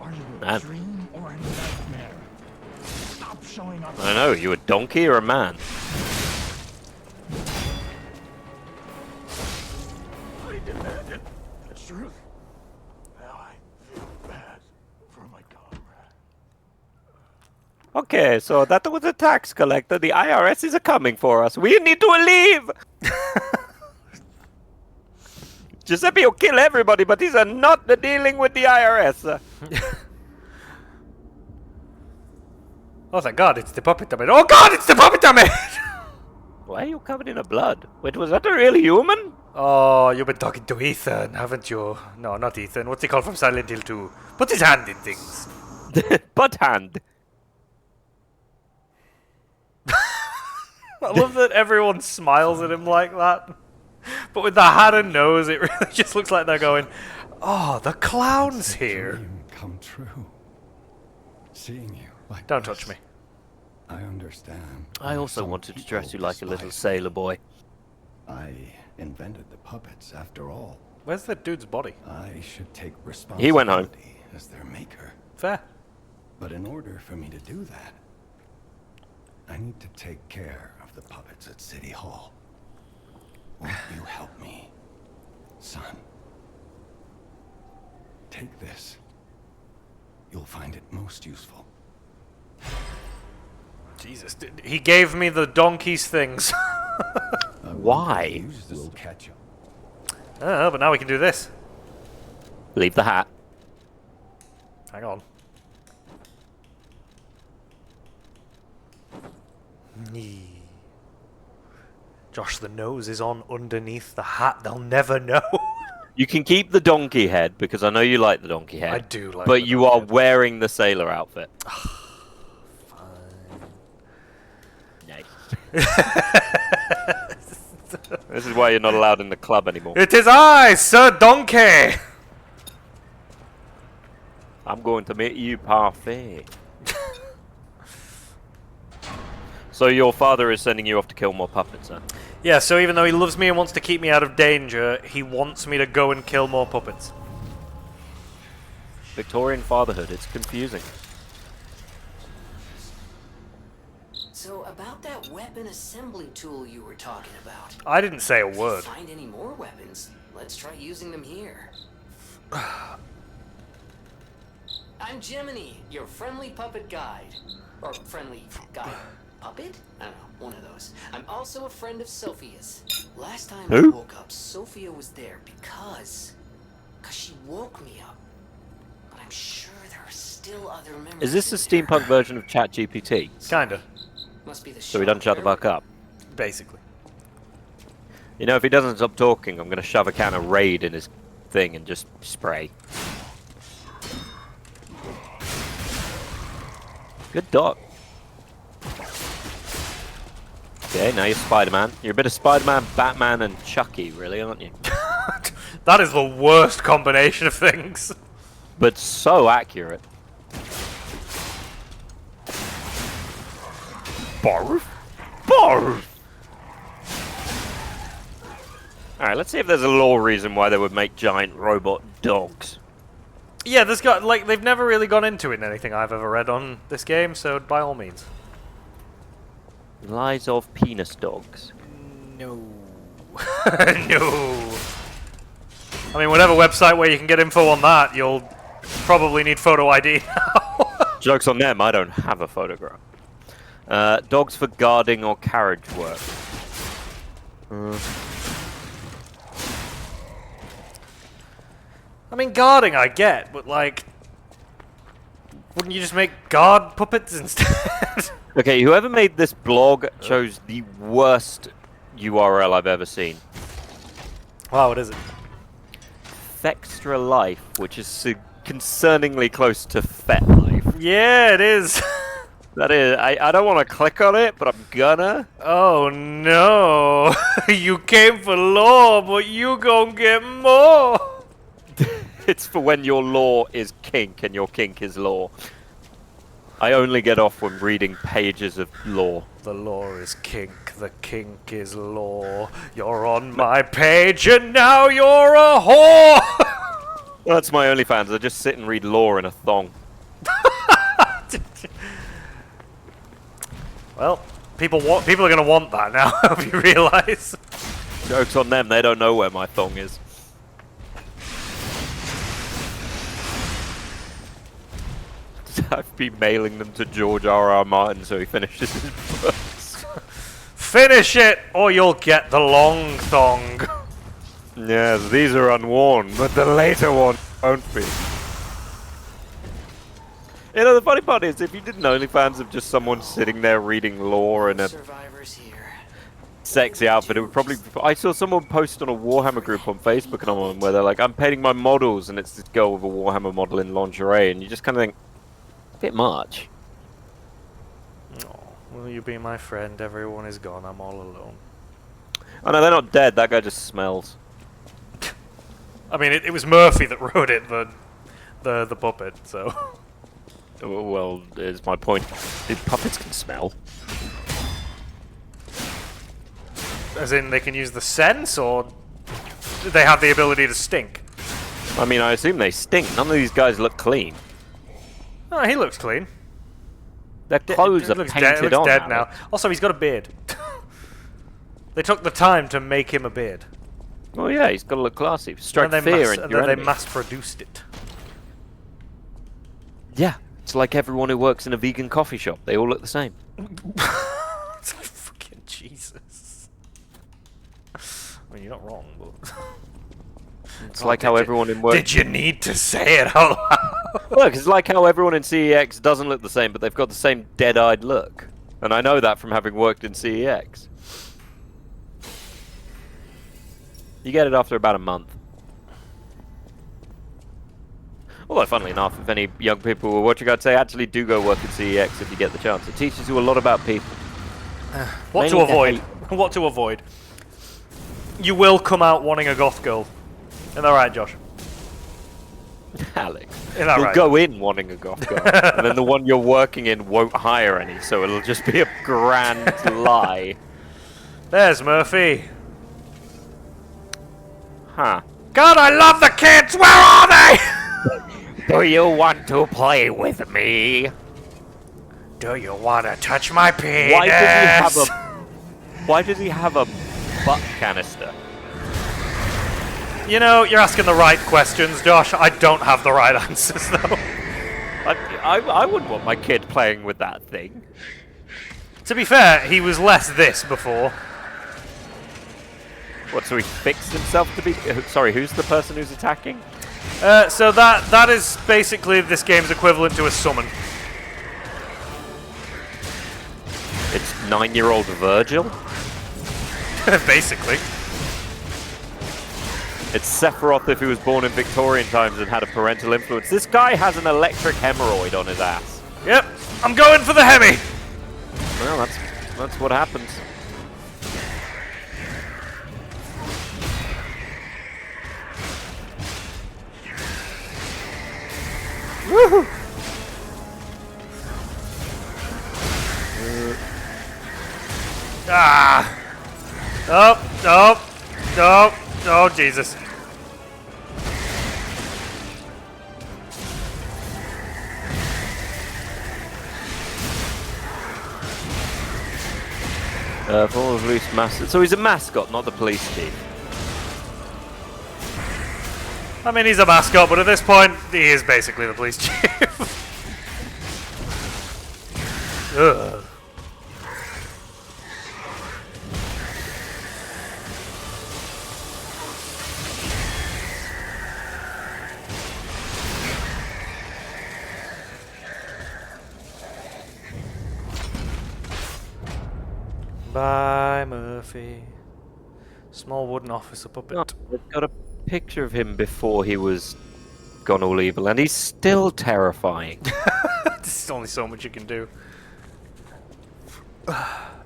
Are you a Man. dream or a nightmare? Stop showing up. I don't know, you a donkey or a man? I demanded the truth. Now I feel bad for my comrade. Okay, so that was a tax collector. The IRS is coming for us. We need to leave! Giuseppe will kill everybody, but he's not dealing with the IRS. Oh, thank God, it's the puppet I made. Oh God, it's the puppet I made! Why are you covered in a blood? Wait, was that a real human? Oh, you've been talking to Ethan, haven't you? No, not Ethan. What's he called from Silent Hill 2? Put his hand in things. Butt hand. I love that everyone smiles at him like that. But with the hat and nose, it really just looks like they're going, oh, the clown's here. Dream come true. Seeing you like Don't this, touch me. I understand. I why also some wanted to people dress you like a little despise sailor boy. me. I invented the puppets after all. Where's that dude's body? I should take responsibility He went home. as their maker. Fair. But in order for me to do that, I need to take care of the puppets at City Hall. Won't you help me, son? Take this. You'll find it most useful. Jesus, he gave me the donkey's things. Why? We'll catch you. Oh, but now we can do this. Leave the hat. Hang on. Josh, the nose is on underneath the hat. They'll never know. You can keep the donkey head, because I know you like the donkey head. I do like But the you donkey are head. wearing the sailor outfit. Nice. This is why you're not allowed in the club anymore. It is I, Sir Donkey! I'm going to make you parfait. So your father is sending you off to kill more puppets, huh? Yeah, so even though he loves me and wants to keep me out of danger, he wants me to go and kill more puppets. Victorian fatherhood, it's confusing. So about that weapon assembly tool you were talking about. I didn't say a If you word. find any more weapons, let's try using them here. I'm Jiminy, your friendly puppet guide. Or friendly guide puppet? I don't know, one of those. I'm also a friend of Sophia's. Last time I Who? woke up, Sophia was there because she woke me up. But I'm sure there are still other memories. Is this a in there. steampunk version of ChatGPT? Kinda. Must be the So he doesn't shut the fuck up. Basically. You know, if he doesn't stop talking, I'm gonna shove a can of Raid in his thing and just spray. Good dog. Okay, now you're Spider-Man. You're a bit of Spider-Man, Batman, and Chucky, really, aren't you? That is the worst combination of things. But so accurate. Barf! Barf! Alright, let's see if there's a lore reason why they would make giant robot dogs. Yeah, there's got like they've never really gone into it in anything I've ever read on this game, so by all means. Lies of penis dogs. No. No. I mean, whatever website where you can get info on that, you'll probably need photo ID now. Joke's on them, I don't have a photograph. Dogs for guarding or carriage work. I mean, guarding I get, but like, wouldn't you just make guard puppets instead? Okay, whoever made this blog chose the worst URL I've ever seen. Wow, what is it? Fextra Life, which is concerningly close to Fet Life. Yeah, it is. That is, I don't want to click on it, but I'm gonna. Oh no. You came for lore, but you gon' get more. It's for when your law is kink and your kink is law. I only get off when reading pages of law. The lore is kink, the kink is lore. You're on my page and now you're a whore! That's my OnlyFans. I just sit and read law in a thong. Well, people are going to want that now, I hope you realise. Joke's on them, they don't know where my thong is. I've been mailing them to George R.R. Martin so he finishes his books. Finish it, or you'll get the long thong. Yes, these are unworn, but the later one won't be. You know, the funny part is, if you did an OnlyFans of just someone sitting there reading lore in a Survivors here. sexy outfit, it would probably... I saw someone post on a Warhammer group on Facebook and on where they're like, I'm painting my models, and it's this girl with a Warhammer model in lingerie, and you just kind of think, bit much. Oh, will you be my friend? Everyone is gone. I'm all alone. Oh no, they're not dead. That guy just smells. I mean, it was Murphy that wrote it, the puppet. So. Well, is my point. The puppets can smell. As in, they can use the sense, or they have the ability to stink. I mean, I assume they stink. None of these guys look clean. Oh, he looks clean. Their clothes are looks painted looks on dead now. Also, he's got a beard. They took the time to make him a beard. Oh yeah, he's got to look classy. Strike And fear into and your then they enemy. mass-produced it. Yeah, it's like everyone who works in a vegan coffee shop. They all look the same. Fucking Jesus. I mean, you're not wrong, but... It's like how everyone in work... Did you need to say it out loud? Look, it's like how everyone in CEX doesn't look the same, but they've got the same dead-eyed look. And I know that from having worked in CEX. You get it after about a month. Although, funnily enough, if any young people were watching, I'd say actually do go work at CEX if you get the chance. It teaches you a lot about people. What to Mainly to avoid? hate. What to avoid? You will come out wanting a goth girl. Isn't that right, Josh? Alex. Isn't that You'll right? go in wanting a goth girl, and then the one you're working in won't hire any, so it'll just be a grand lie. There's Murphy. Huh. God, I love the kids! Where are they? Do you want to play with me? Do you want to touch my penis? Why does he have a butt canister? You know, you're asking the right questions, Josh. I don't have the right answers, though. I wouldn't want my kid playing with that thing. To be fair, he was less this before. What, so he fixed himself to be... Sorry, who's the person who's attacking? So that is basically this game's equivalent to a summon. It's 9-year-old Virgil? Basically. It's Sephiroth if he was born in Victorian times and had a parental influence. This guy has an electric hemorrhoid on his ass. Yep, I'm going for the Hemi! Well, that's what happens. Woohoo! Ah! Oh, Jesus. Former police mascot. So he's a mascot, not the police chief. I mean, he's a mascot, but at this point, he is basically the police chief. Ugh. Bye, Murphy. Small wooden officer puppet. Oh, we've got a picture of him before he was gone all evil, and he's still terrifying. There's only so much you can do.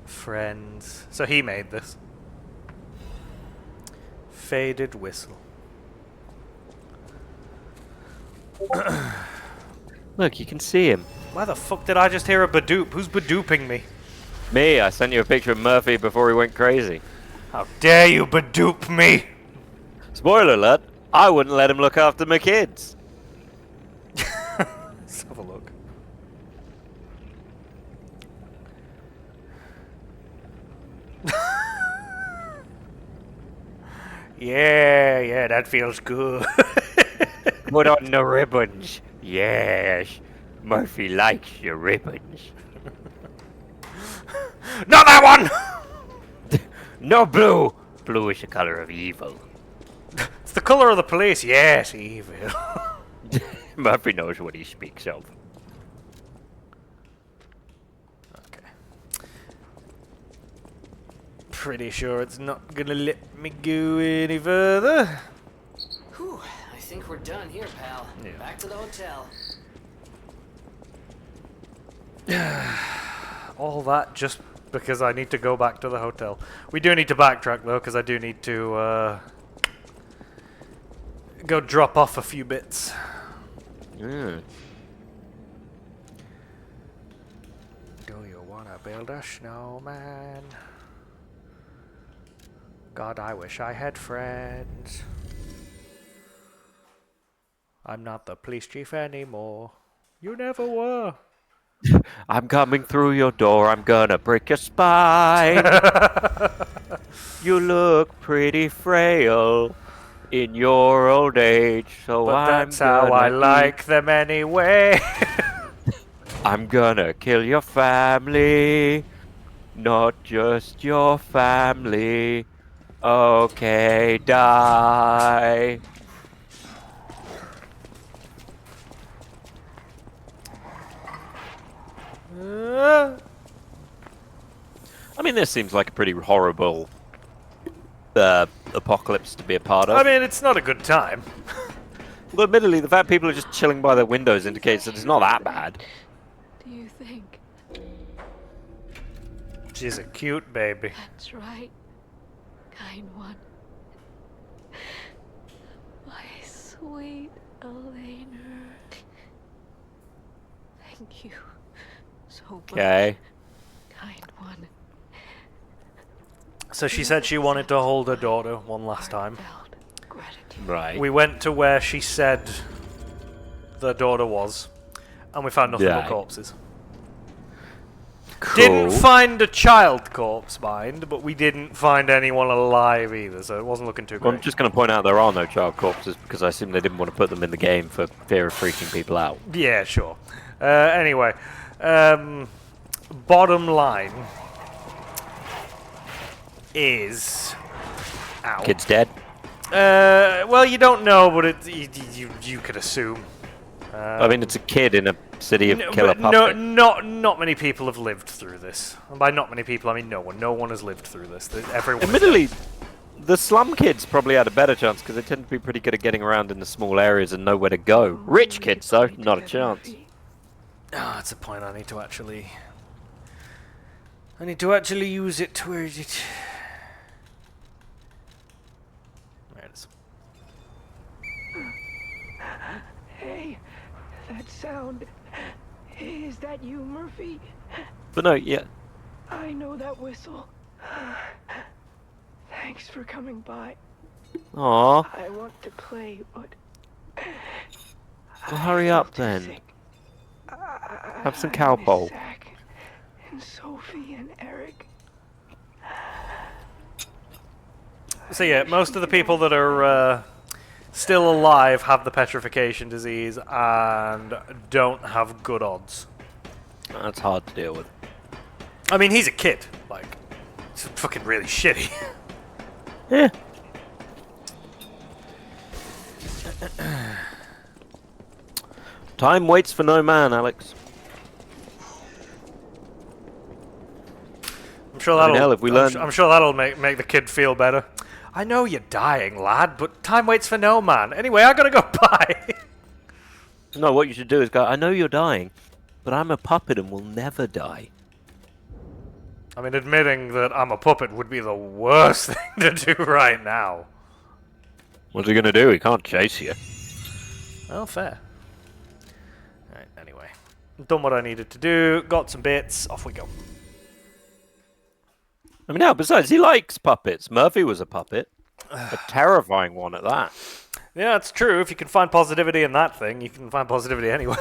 Friends. So he made this. Faded whistle. Look, you can see him. Why the fuck did I just hear a Badoop? Who's Badooping me? Me, I sent you a picture of Murphy before he went crazy. How dare you Badoop me? Spoiler alert, I wouldn't let him look after my kids. Let's have a look. Yeah, that feels good. Put on the ribbons. Yes, Murphy likes your ribbons. Not that one! No blue. Blue is the color of evil. It's the color of the police. Yes, evil. Murphy knows what he speaks of. Okay. Pretty sure it's not gonna let me go any further. Whew, I think we're done here, pal. Yeah. Back to the hotel. All that just because I need to go back to the hotel. We do need to backtrack though, because I do need to go drop off a few bits. Mm. Do you wanna build a snowman? God, I wish I had friends. I'm not the police chief anymore. You never were. I'm coming through your door, I'm gonna break your spine. You look pretty frail in your old age, so But that's how I like them anyway. I'm gonna kill your family, not just your family. Okay, die. I mean, this seems like a pretty horrible apocalypse to be a part of. I mean, it's not a good time. Well, admittedly, the fact people are just chilling by their windows indicates that it's not that bad. Do you think? She's a cute baby. That's right, kind one. My sweet Elena. Thank you so much, Okay. kind one. So she said she wanted to hold her daughter one last time. Heartfelt gratitude. Right. We went to where she said the daughter was, and we found nothing but Yeah. corpses. Didn't find a child corpse, mind, but we didn't find anyone alive either, so it wasn't looking too Well, great. I'm just going to point out there are no child corpses because I assume they didn't want to put them in the game for fear of freaking people out. Yeah, sure. Anyway, bottom line is... Ow. Kid's dead. Well, you don't know, but you could assume. I mean, it's a kid in a city of killer But puppets. not many people have lived through this. And by not many people, I mean no one. No one has lived through this. Everyone. Admittedly, the slum kids probably had a better chance because they tend to be pretty good at getting around in the small areas and know where to go. Rich kids, though, not a chance. That's a point I need to actually. I need to actually use it. Where is it? There it is. Hey, that sound. Is that you, Murphy? But no, yeah. I know that whistle. Thanks for coming by. Aww. I want to play, but... Well, hurry up then. Have some cowpole. Zach and Sophie and Eric. So yeah, most of the people that are still alive have the petrification disease and don't have good odds. That's hard to deal with. I mean, he's a kid. Like, it's fucking really shitty. Yeah. Time waits for no man, Alex. I'm sure I that'll. mean, hell, if we learn- I'm sure that'll make the kid feel better. I know you're dying, lad, but time waits for no man. Anyway, I gotta go bye. No, what you should do is go, I know you're dying, but I'm a puppet and will never die. I mean, admitting that I'm a puppet would be the worst thing to do right now. What's he gonna do? He can't chase you. Oh, fair. Alright, anyway. Done what I needed to do, got some bits, off we go. I mean, no, besides, he likes puppets. Murphy was a puppet. A terrifying one at that. Yeah, it's true. If you can find positivity in that thing, you can find positivity anywhere.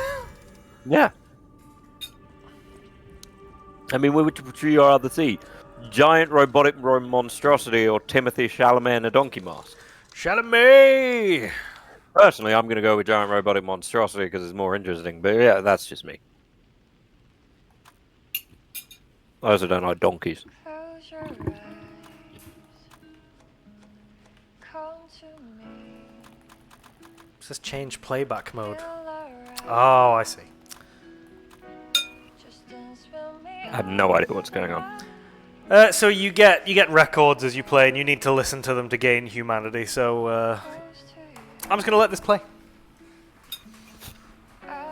Yeah. I mean, which would you rather see? Giant robotic monstrosity or Timothy Chalamet in a donkey mask? Chalamet! Personally, I'm going to go with giant robotic monstrosity because it's more interesting. But yeah, that's just me. I also don't like donkeys. Close your eyes. Come to me. It says change playback mode. Feel alright. Oh, I see. Just dance with me. I have no idea what's going on. So you get records as you play, and you need to listen to them to gain humanity. So I'm just gonna let this play.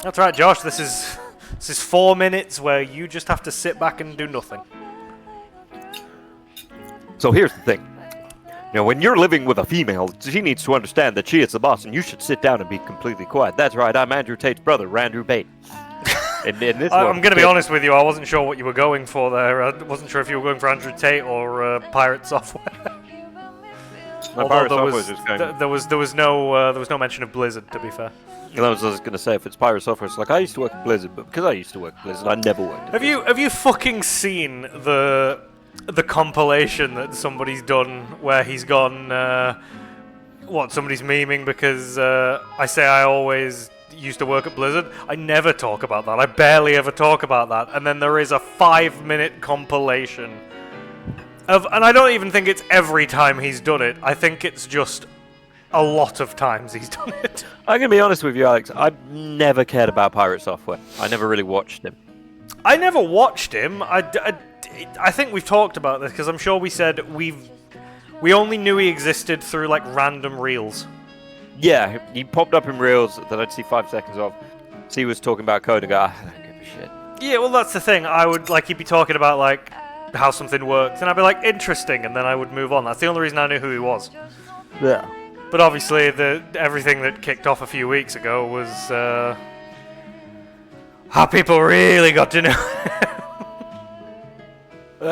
That's right, Josh. This is 4 minutes where you just have to sit back and do nothing. So here's the thing. You know, when you're living with a female, she needs to understand that she is the boss, and you should sit down and be completely quiet. That's right, I'm Andrew Tate's brother, Andrew Tate. In this I'm going to be honest with you, I wasn't sure what you were going for there. I wasn't sure if you were going for Andrew Tate or Pirate Software. My Although Pirate there Software was, is going... there was no mention of Blizzard, to be fair. I was going to say, if it's Pirate Software, it's like, I used to work at Blizzard, but because I used to work at Blizzard, I never worked at Blizzard. Have you fucking seen the compilation that somebody's done where he's gone, somebody's memeing because I say I always used to work at Blizzard? I never talk about that. I barely ever talk about that. And then there is a 5-minute compilation of, and I don't even think it's every time he's done it. I think it's just a lot of times he's done it. I'm going to be honest with you, Alex. I've never cared about Pirate Software. I never really watched him. I never watched him. I think we've talked about this because I'm sure we said we only knew he existed through like random reels. Yeah, he popped up in reels that I'd see 5 seconds of. So he was talking about code and go, I don't give a shit. Yeah, well that's the thing. I would he'd be talking about like how something works, and I'd be like interesting, and then I would move on. That's the only reason I knew who he was. Yeah. But obviously, everything that kicked off a few weeks ago was how people really got to know.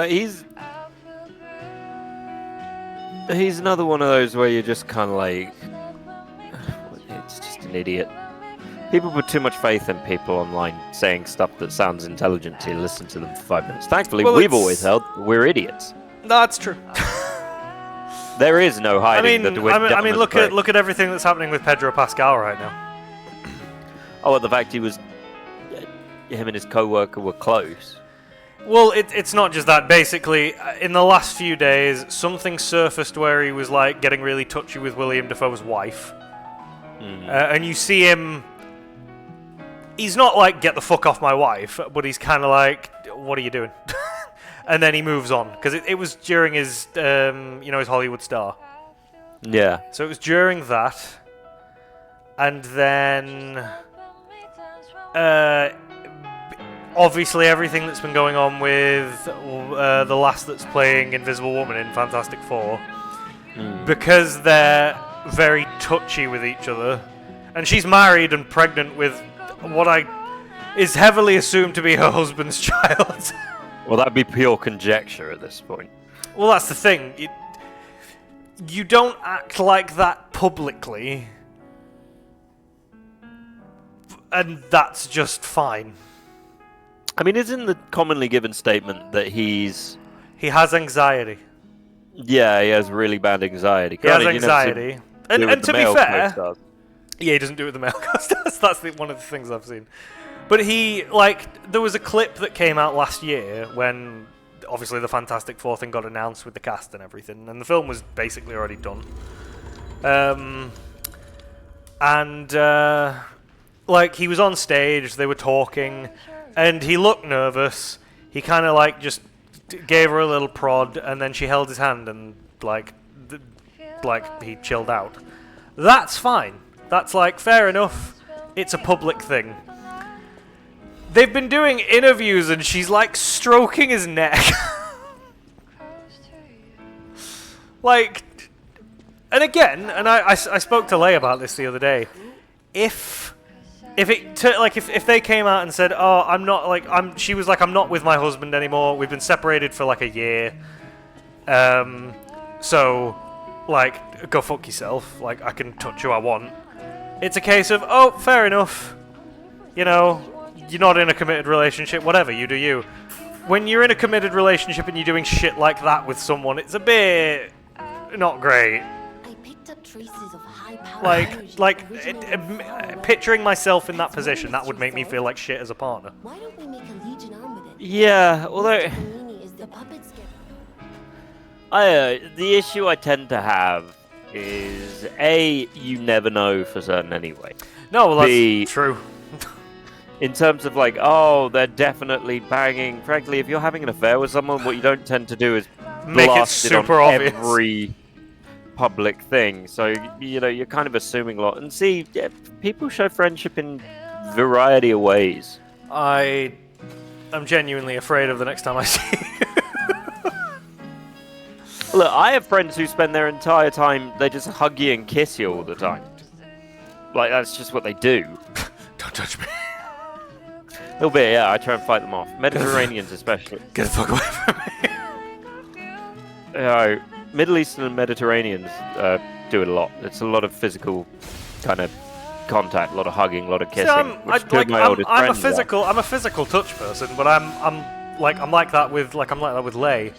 He's another one of those where you're just kind of like, it's just an idiot. People put too much faith in people online saying stuff that sounds intelligent to you. Listen to them for 5 minutes. Thankfully, Well, we've always held we're idiots. That's true. There is no hiding that we're dumb as look bricks. at everything that's happening with Pedro Pascal right now. Oh, the fact he was... him and his co-worker were close. Well, it's not just that. Basically, in the last few days, something surfaced where he was like getting really touchy with William Dafoe's wife, and you see him. He's not like "get the fuck off my wife," but he's kind of like, "What are you doing?" And then he moves on because it was during his, his Hollywood star. Yeah. So it was during that, and then. Obviously, everything that's been going on with the lass that's playing Invisible Woman in Fantastic Four, because they're very touchy with each other, and she's married and pregnant with what is heavily assumed to be her husband's child. Well, that'd be pure conjecture at this point. Well, that's the thing. You don't act like that publicly, and that's just fine. I mean, isn't the commonly given statement that he has anxiety? Yeah, he has really bad anxiety. He has anxiety. And to be fair, yeah, he doesn't do it with the male co-stars. That's one of the things I've seen. But there was a clip that came out last year when, obviously, the Fantastic Four thing got announced with the cast and everything, and the film was basically already done. He was on stage, they were talking, and he looked nervous. He kind of just gave her a little prod, and then she held his hand and he chilled out. That's fine. That's fair enough. It's a public thing. They've been doing interviews, and she's stroking his neck. And again, and I spoke to Leigh about this the other day. If they came out and said, "Oh, I'm not she was I'm not with my husband anymore. We've been separated for a year. So go fuck yourself. I can touch who I want." It's a case of, "Oh, fair enough. You're not in a committed relationship. Whatever, you do you." When you're in a committed relationship and you're doing shit like that with someone, it's a bit not great. Picturing myself in that position, that would make me feel like shit as a partner. Why don't we make a Legion arm with it? Yeah, although The puppets get... the issue I tend to have is A, you never know for certain anyway. No, well, that's B, true. In terms of oh, they're definitely banging. Frankly, if you're having an affair with someone, what you don't tend to do is Make it blast super on obvious. every public thing. So you're kind of assuming a lot. And see, yeah, people show friendship in variety of ways. I am genuinely afraid of the next time I see you. Look, I have friends who spend their entire time, they just hug you and kiss you all the time. That's just what they do. Don't touch me. A little bit, yeah, I try and fight them off. Mediterraneans especially. Get the fuck away from me. Middle Eastern and Mediterraneans do it a lot. It's a lot of physical kind of contact, a lot of hugging, a lot of kissing. I'm a physical touch person, but I'm like that with Leigh.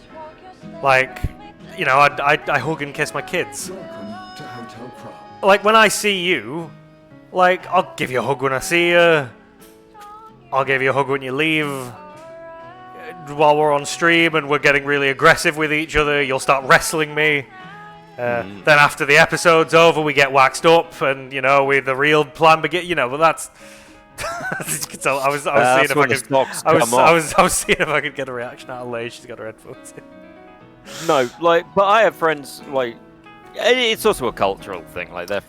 I hug and kiss my kids. Welcome to Hotel Prom. When I see you, I'll give you a hug when I see you. I'll give you a hug when you leave. While we're on stream and we're getting really aggressive with each other, you'll start wrestling me. Then after the episode's over, we get waxed up, and with the real plan begin. But that's. So I was seeing if I could get a reaction out of Leigh. She's got her headphones in. No, but I have friends, it's also a cultural thing. Their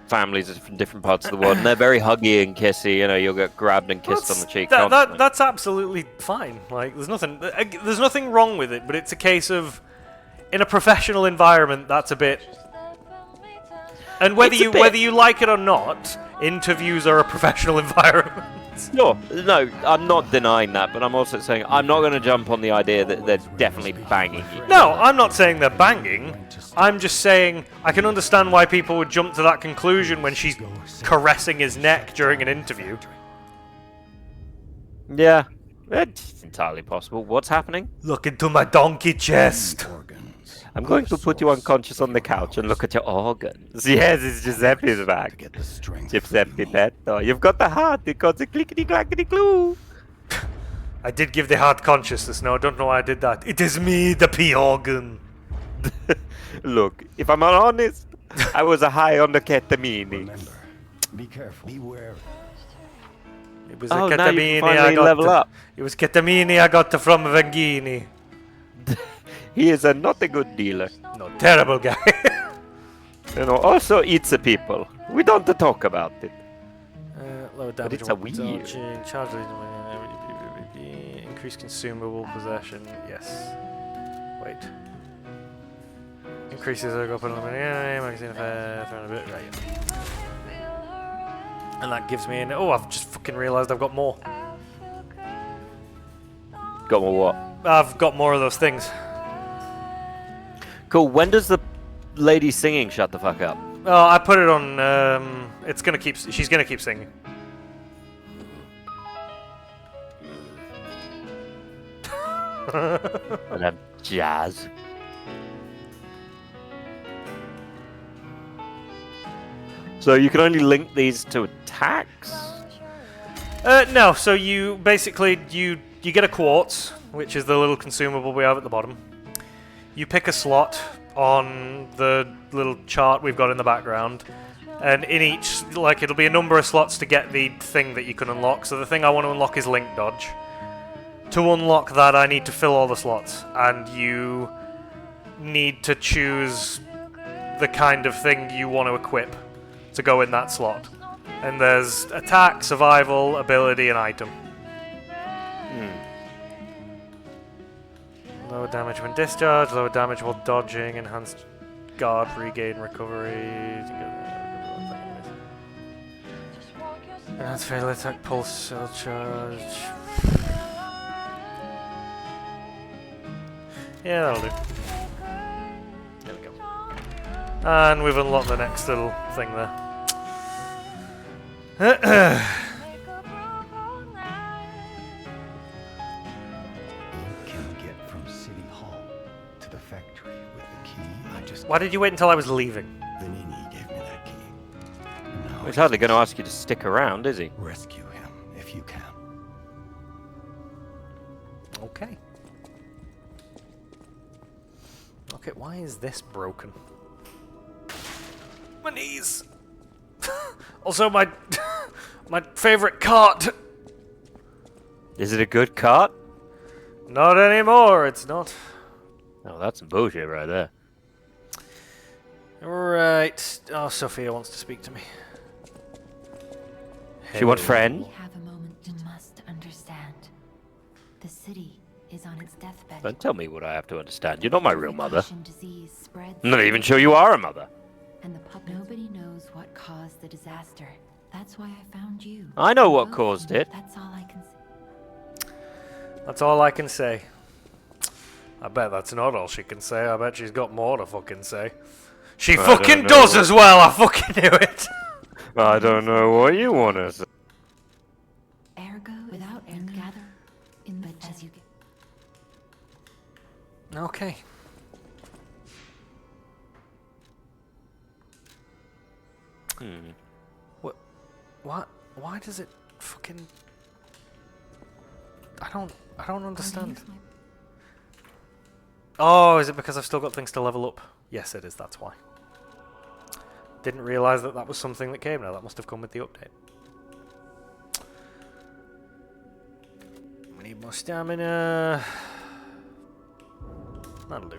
families are from different parts of the world, and they're very huggy and kissy. You'll get grabbed and kissed on the cheek. That's absolutely fine. There's nothing wrong with it, but it's a case of, in a professional environment, that's a bit. And whether you like it or not, interviews are a professional environment. No, no, I'm not denying that, but I'm also saying I'm not going to jump on the idea that they're definitely banging you. No, I'm not saying they're banging. I'm just saying I can understand why people would jump to that conclusion when she's caressing his neck during an interview. Yeah, it's entirely possible. What's happening? Look into my donkey chest. I'm going to put you unconscious on the couch and look at your organs. Yes, it's Giuseppe's back. Giuseppe Petto. You've got the heart. It got the clickety clackety clue. I did give the heart consciousness. No, I don't know why I did that. It is me, the pee organ. Look, if I'm honest, I was high on the ketamine. Remember, be careful. Beware. It was Oh, the now you can ketamine finally level up. It was ketamine I got from Vangini. He is not a good dealer. No, terrible guy. You know, also eats the people. We don't talk about it. Lower damage. it's a weird. Dodging, charge, increase consumable possession. Yes. Wait. Increases the up and magazine effect. Right, yeah. And that gives me an. Oh, I've just fucking realised I've got more. Got more what? I've got more of those things. Cool. When does the lady singing shut the fuck up? Oh, I put it on. It's gonna keep. She's gonna keep singing. And then jazz. So you can only link these to attacks? No. So you basically you get a quartz, which is the little consumable we have at the bottom. You pick a slot on the little chart we've got in the background, and in each, like, it'll be a number of slots to get the thing that you can unlock. So the thing I want to unlock is Link Dodge. To unlock that, I need to fill all the slots, and you need to choose the kind of thing you want to equip to go in that slot. And there's attack, survival, ability, and item. Lower damage when discharged, lower damage while dodging, enhanced guard, regain, recovery. Enhanced fatal attack, pulse, cell charge. Yeah, that'll do. There we go. And we've unlocked the next little thing there. Why did you wait until I was leaving? Vanini gave me that key. Now He's hardly going to ask you to stick around, is he? rescue him if you can. Okay. Okay, why is this broken? My knees! Also, my my favorite cart! Is it a good cart? Not anymore, it's not. Oh, that's some bullshit right there. Right. Oh, Sophia wants to speak to me. She wants friends? We have a moment. You must understand. The city is on its deathbed. Don't tell me what I have to understand. You're not my real mother. Disease spreads. I'm not even sure you are a mother. And the nobody knows what caused the disaster. That's why I found you. I know what caused it. That's all I can say. That's all I can say. I bet that's not all she can say. I bet she's got more to fucking say. She fucking does as well. I fucking knew it. I don't know what you want to say. Ergo, without and gather in the as you get. Okay. What? Why does it fucking? I don't understand. Oh, is it because I've still got things to level up? Yes, it is. That's why. Didn't realise that that was something that came now. That must have come with the update. We need more stamina. That'll do.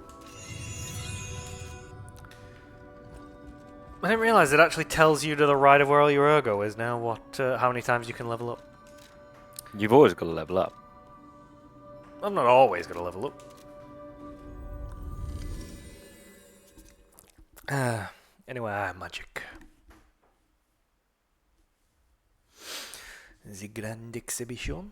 I didn't realise it actually tells you to the right of where all your ergo is now. What? How many times you can level up? You've always got to level up. I'm not always going to level up. Anyway, magic. The Grand Exhibition.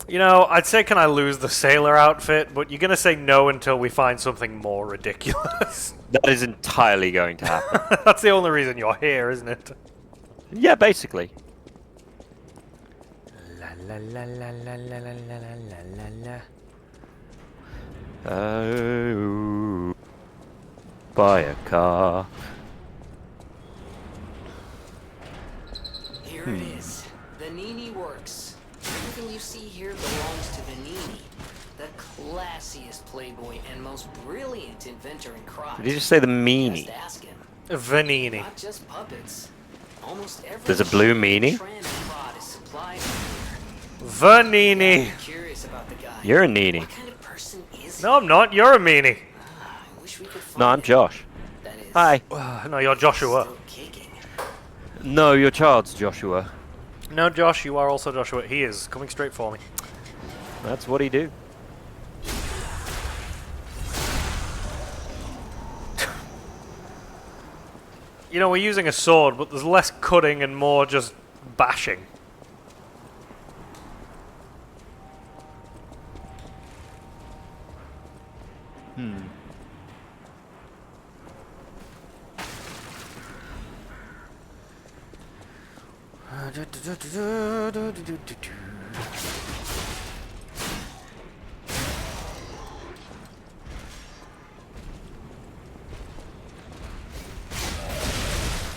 You know, I'd say can I lose the sailor outfit, but you're gonna say no until we find something more ridiculous. That is entirely going to happen. That's the only reason you're here, isn't it? Yeah, basically. La la la la la la la la la la. Oh, buy a car. Here it is. The Nini works. Everything you see here belongs to the Nini, the classiest playboy and most brilliant inventor in crime. Did you just say the meanie? Just ask him. Vanini. Not just puppets. Almost every There's a blue meanie? trend prod is supplied here. Vanini. I'm curious about the guy. You're a needy. What kind of person is No, I'm not. You're a meanie. I wish we could find No, I'm him. Josh. That is, Hi. No, you're Joshua. still kicking. No, your child's Joshua. No, Josh, you are also Joshua. He is coming straight for me. That's what he do. You know, we're using a sword, but there's less cutting and more just bashing.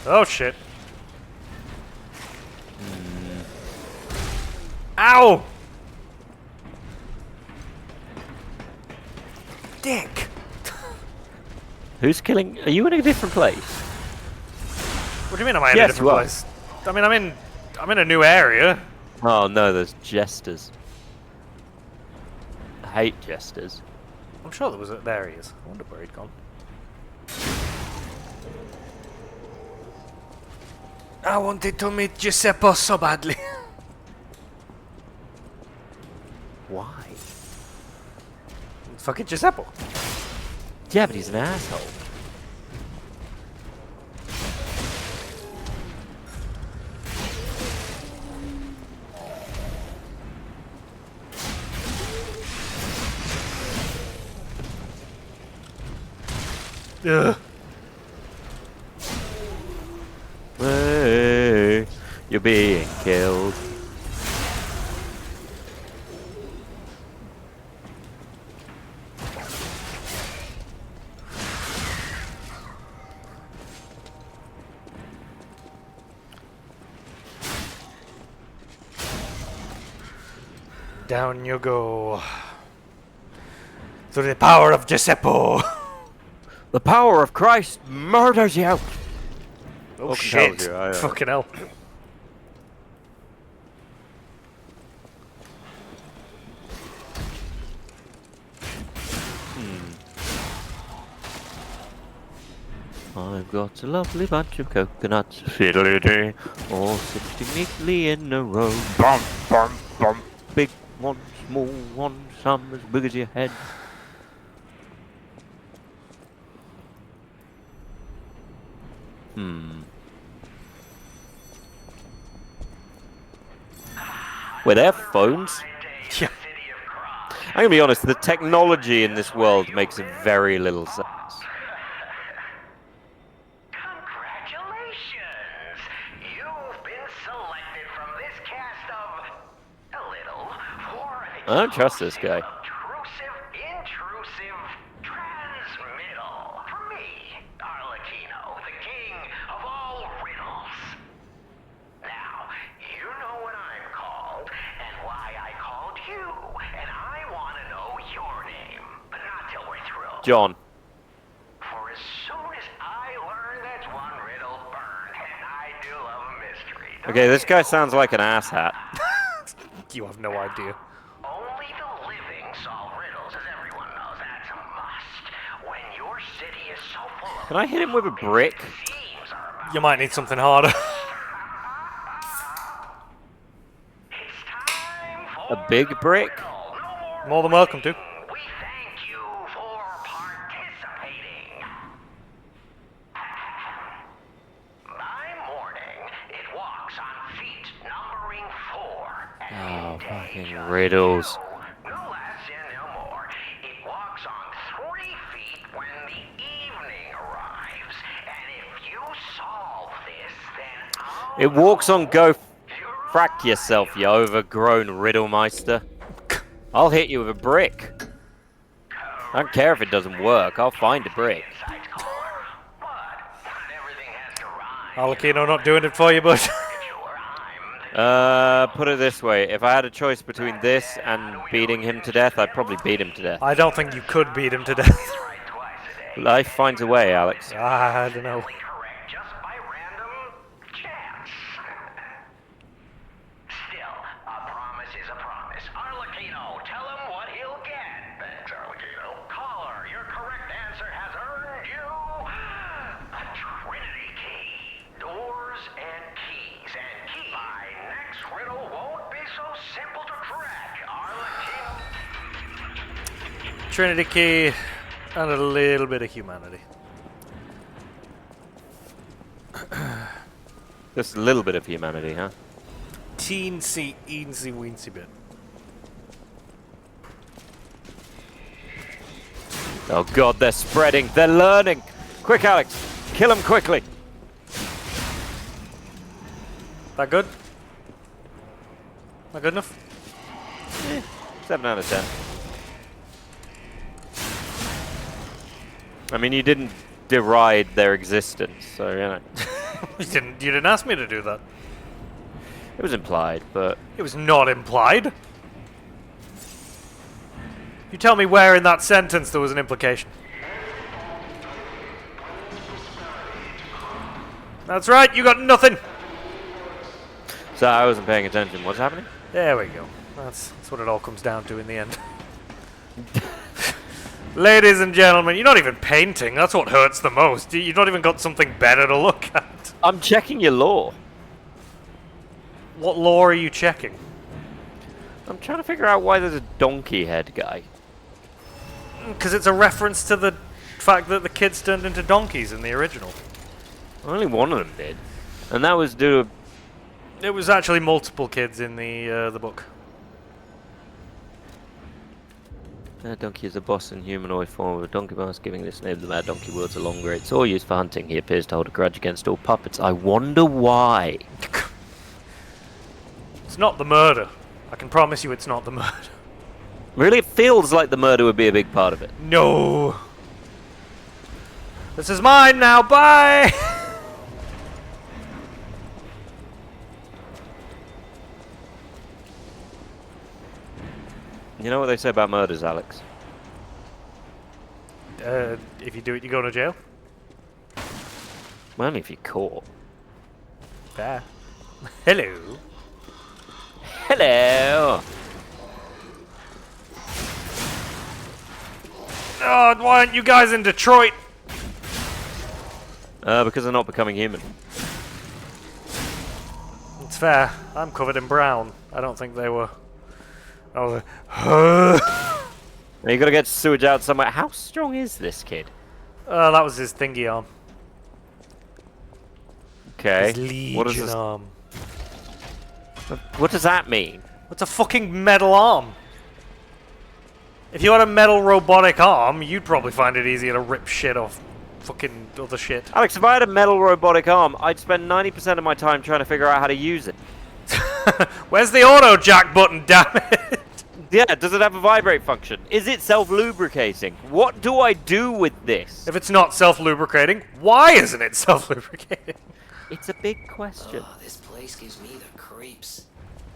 Oh shit. Ow! Dick! Who's killing? Are you in a different place? What do you mean am I in a Yes, different you are. place? I mean I'm in a new area. Oh no, there's jesters. I hate jesters. I'm sure there he is. I wonder where he'd gone. I wanted to meet Giuseppe so badly. Why? Fucking Giuseppe. Yeah, but he's an asshole. Ugh. Hey, you're being killed. Down you go. Through the power of Giuseppe. The power of Christ murders you. Oh Fucking shit. tells you, I, Fucking hell. I've got a lovely bunch of coconuts, fiddly-dee, all sitting neatly in a row. Bump, bump, bump. Big one, small one, some as big as your head. Were there phones? Yeah. I'm gonna be honest, the technology in this world makes very little sense. Congratulations! You've been selected from this cast of a little for I don't trust this guy. intrusive transmittal. For me, Arlecchino, the king of all riddles. Now, you know what I'm called and why I called you, and I want to know your name, but not till we're through. John. For as soon as I learn that's one riddle burned, and I do love a mystery. Okay, this guy sounds like an asshat. You have no idea. Only the living solve riddles, as everyone knows. That's a must. When your city is so full of Can I hit him with a brick? themes are about You might need something harder. it's time for A big brick? no more More than welcome to. We thank you for participating. By morning, it walks on feet numbering 4. Oh, fucking riddles. No less and no more. It walks on 3 feet when the evening arrives. And if you solve this, then I'll... It walks on go frack yourself, you overgrown riddlemeister. I'll hit you with a brick. I don't care if it doesn't work, I'll find a brick. Alakino not doing it for you, but Put it this way, if I had a choice between this and beating him to death, I'd probably beat him to death. I don't think you could beat him to death. Life finds a way, Alex. I don't know. Still, a promise is a promise. Arlecchino, tell him what he'll get. Thanks, Arlecchino. Caller, your correct answer has earned you a Trinity key. Doors and keys. And my next riddle won't be so simple to crack. Arlecchino. Trinity key and a little bit of humanity. Just a little bit of humanity, huh? Teensy, eensy, weensy bit. Oh god, they're spreading, they're learning! Quick, Alex! Kill them quickly! That good? Not good enough? 7 out of 10. I mean, you didn't deride their existence, so, you know. You didn't ask me to do that. It was implied, but... It was not implied. You tell me where in that sentence there was an implication. That's right, you got nothing. So I wasn't paying attention. What's happening? There we go. That's what it all comes down to in the end. Ladies and gentlemen, you're not even painting. That's what hurts the most. You've not even got something better to look at. I'm checking your lore. What lore are you checking? I'm trying to figure out why there's a donkey head guy. Because it's a reference to the fact that the kids turned into donkeys in the original. Only one of them did. And that was due to... It was actually multiple kids in the book. A donkey is a boss in humanoid form of a donkey mask, giving this name the mad donkey wields a long great sword used for hunting. He appears to hold a grudge against all puppets. I wonder why. It's not the murder. I can promise you it's not the murder. Really? It feels like the murder would be a big part of it. No. This is mine now. Bye. You know what they say about murders, Alex? If you do it, you go to jail. Well, only if you're caught. Fair. Hello. Hello! Oh, why aren't you guys in Detroit? Because they're not becoming human. It's fair. I'm covered in brown. I don't think they were. Oh, Now you gotta get sewage out somewhere. How strong is this kid? that was his thingy arm. Okay. His legion What is this? arm. What does that mean? What's a fucking metal arm? If you had a metal robotic arm, you'd probably find it easier to rip shit off fucking other shit. Alex, if I had a metal robotic arm, I'd spend 90% of my time trying to figure out how to use it. Where's the auto jack button, damn it? Yeah, does it have a vibrate function? Is it self-lubricating? What do I do with this? If it's not self-lubricating, why isn't it self-lubricating? It's a big question. Oh, this place gives me the creeps.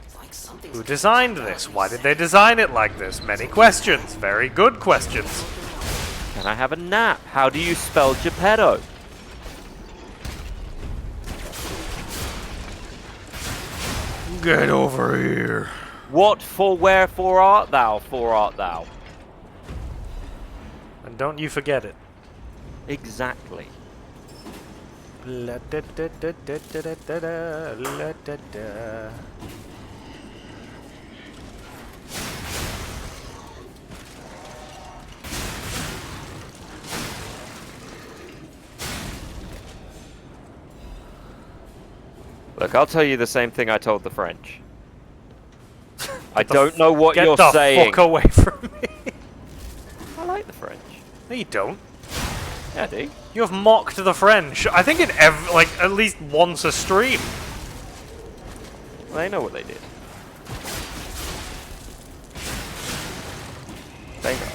It's like something's Who designed this? Why did they design it like this? Many questions. Very good questions. Can I have a nap? How do you spell Geppetto? Get over here. What for, wherefore art thou, for art thou? And don't you forget it. Exactly. La da da da da da da da da, la da da. Look, I'll tell you the same thing I told the French. I don't know what you're Get the saying. fuck away from me. I like the French. No, you don't. Yeah, I do. You have mocked the French. I think in like at least once a stream. Well, they know what they did. They know.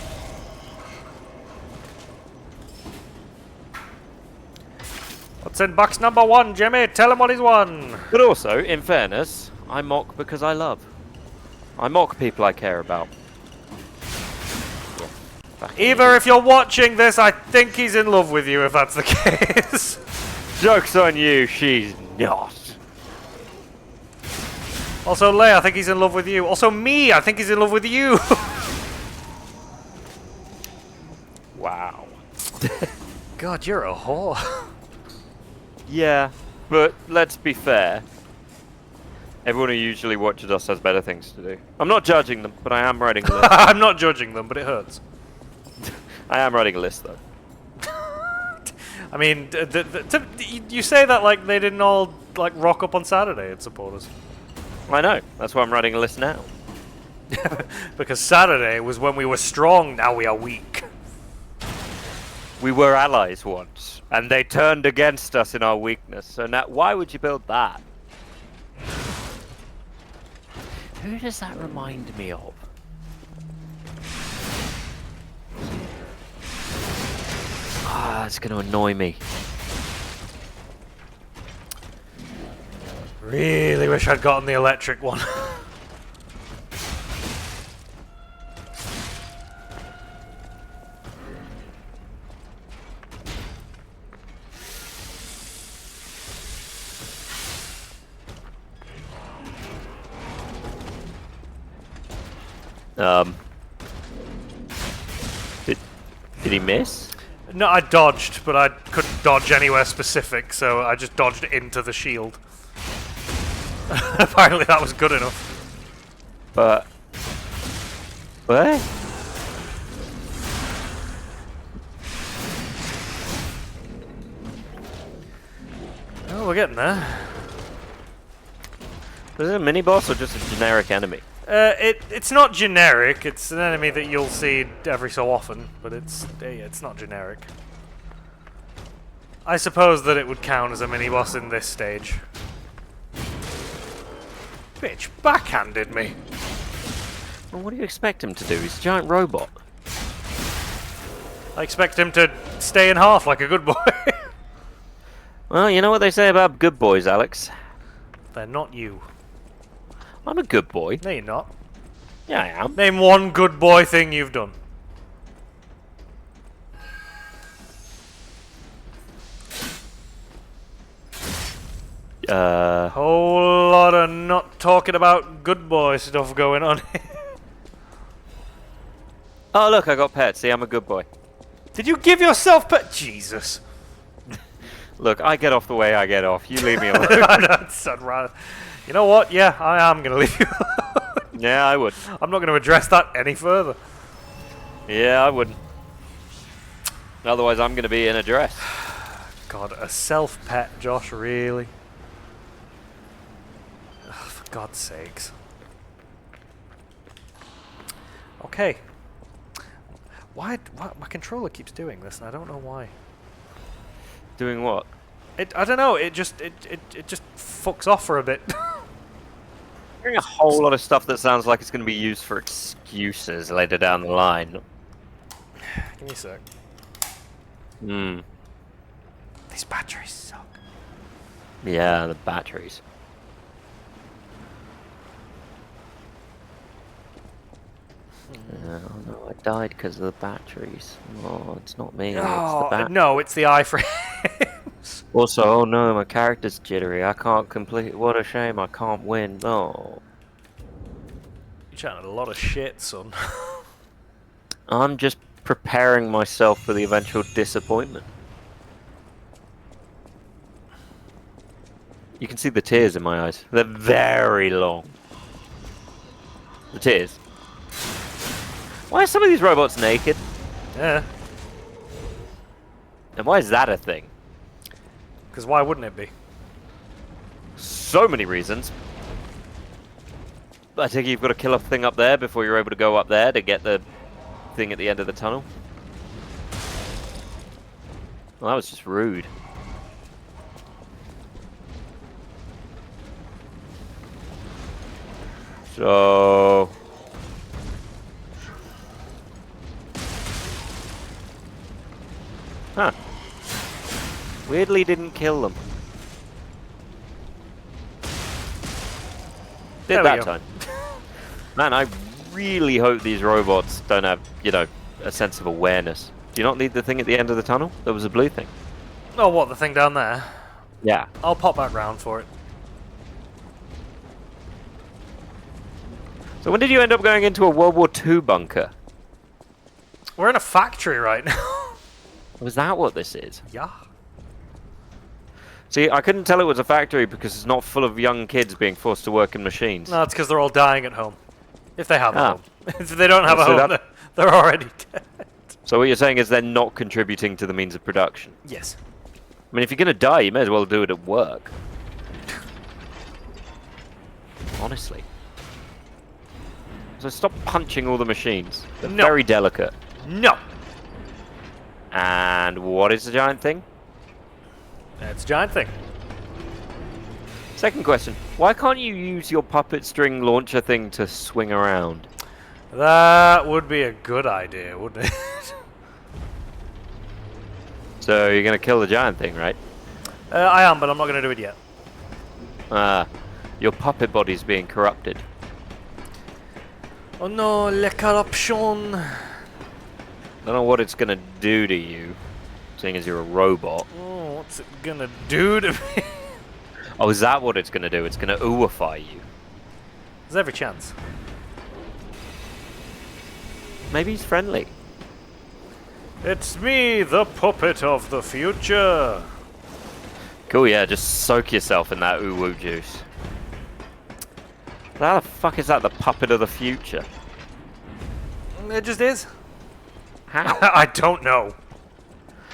What's in box number 1, Jimmy? Tell him what he's won. But also, in fairness, I mock because I love. I mock people I care about. Eva, if you're watching this, I think he's in love with you, if that's the case. Joke's on you, she's not. Also, Leigh, I think he's in love with you. Also, me, I think he's in love with you. Wow. God, you're a whore. Yeah, but let's be fair. Everyone who usually watches us has better things to do. I'm not judging them, but I am writing a list. I'm not judging them, but it hurts. I am writing a list, though. I mean, you say that like they didn't all like rock up on Saturday and support us. I know. That's why I'm writing a list now. Because Saturday was when we were strong, now we are weak. We were allies once, and they turned against us in our weakness. So now, why would you build that? Who does that remind me of? Ah, it's going to annoy me. Really wish I'd gotten the electric one. Did he miss? No, I dodged, but I couldn't dodge anywhere specific, so I just dodged into the shield. Apparently that was good enough. But... What? Oh, we're getting there. Is it a mini-boss or just a generic enemy? It's not generic. It's an enemy that you'll see every so often, but it's not generic. I suppose that it would count as a mini-boss in this stage. Bitch, backhanded me. Well, what do you expect him to do? He's a giant robot. I expect him to stay in half like a good boy. Well, you know what they say about good boys, Alex? They're not you. I'm a good boy. No, you're not. Yeah, I am. Name one good boy thing you've done. Whole lot of not talking about good boy stuff going on here. Oh, look, I got pets. See, I'm a good boy. Did you give yourself pet? Jesus. Look, I get off the way I get off. You leave me alone. I'd rather. You know what? Yeah, I am going to leave you alone. Yeah, I would. I'm not going to address that any further. Yeah, I wouldn't. Otherwise, I'm going to be in a dress. God, a self-pet, Josh, really? Ugh, for God's sakes. Okay. Why my controller keeps doing this, and I don't know why. Doing what? I don't know. It just fucks off for a bit. Hearing a whole lot of stuff that sounds like it's going to be used for excuses later down the line. Give me a sec. Hmm. These batteries suck. Yeah, the batteries. Oh no, I died because of the batteries. Oh, it's not me. Oh, it's the no, it's the iframes. Also, oh no, my character's jittery. I can't complete. What a shame, I can't win. Oh. You're chatting a lot of shit, son. I'm just preparing myself for the eventual disappointment. You can see the tears in my eyes. They're very long. The tears. Why are some of these robots naked? Yeah. And why is that a thing? Because why wouldn't it be? so many reasons. I think you've got to kill a thing up there before you're able to go up there to get the thing at the end of the tunnel. Well, that was just rude. So... Huh. Weirdly didn't kill them. Did that time. Man, I really hope these robots don't have, you know, a sense of awareness. Do you not need the thing at the end of the tunnel? There was a blue thing. Oh, what, the thing down there? Yeah. I'll pop back round for it. So when did you end up going into a World War II bunker? We're in a factory right now. Was that what this is? Yeah. See, I couldn't tell it was a factory because it's not full of young kids being forced to work in machines. No, it's because they're all dying at home. If they have a Ah. home. If they don't have a So home, that- they're already dead. So what you're saying is they're not contributing to the means of production? Yes. I mean, if you're going to die, you may as well do it at work. Honestly. So stop punching all the machines. They're No. very delicate. No. And what is the giant thing? It's a giant thing. Second question. Why can't you use your puppet string launcher thing to swing around? That would be a good idea, wouldn't it? So you're going to kill the giant thing, right? I am, but I'm not going to do it yet. Your puppet body's being corrupted. Oh no, le corruption. I don't know what it's going to do to you, seeing as you're a robot. Oh, what's it going to do to me? Oh, is that what it's going to do? It's going to ooify you. There's every chance. Maybe he's friendly. It's me, the puppet of the future. Cool, yeah, just soak yourself in that uwu juice. How the fuck is that the puppet of the future? It just is. How? I don't know.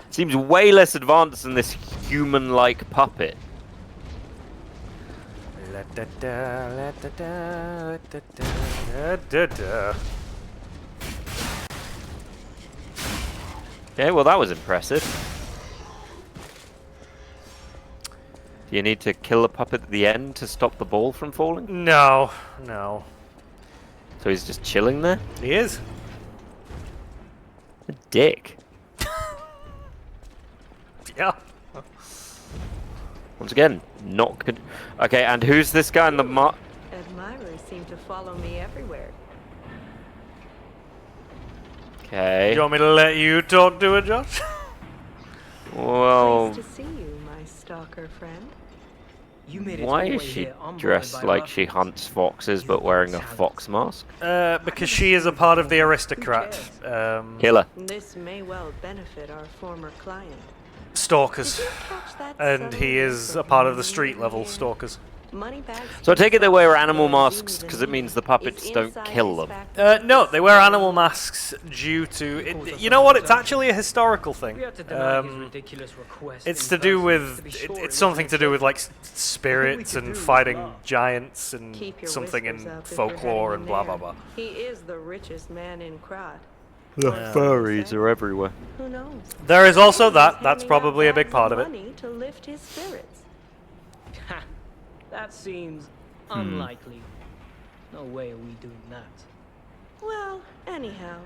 Seems way less advanced than this human-like puppet. Okay, well that was impressive. Do you need to kill the puppet at the end to stop the ball from falling? No, no. So he's just chilling there? He is. A dick. Yeah. Once again, not good. Okay, and who's this guy in the Admirers seem to follow me everywhere. Okay. Do you want me to let you talk to it, Josh? Well, Pleased to see you, my stalker friend. You made it why all the is way she here unbothered dressed by like love. she hunts foxes but wearing a fox mask? Because she is a part of the aristocrat. Killer. This may well benefit our former client. Stalkers. And he is a part of the street level stalkers. So I take it they wear animal masks because it means the puppets don't kill them. No, they wear animal masks due to... you know what? It's actually a historical thing. We had to deny his ridiculous request It's in to do person with... to be sure it's it something wasn't to do with, like, What spirits we and could do fighting was love. giants and Keep your something in whiskers up if you're folklore heading and blah, in blah, there. blah. He is the richest man in Krat. The furries are everywhere. Who knows? There is also that. He's That's handing probably a out big bags part of it. money to lift his spirits. Ha! That seems unlikely. No way are we doing that. Well, anyhow,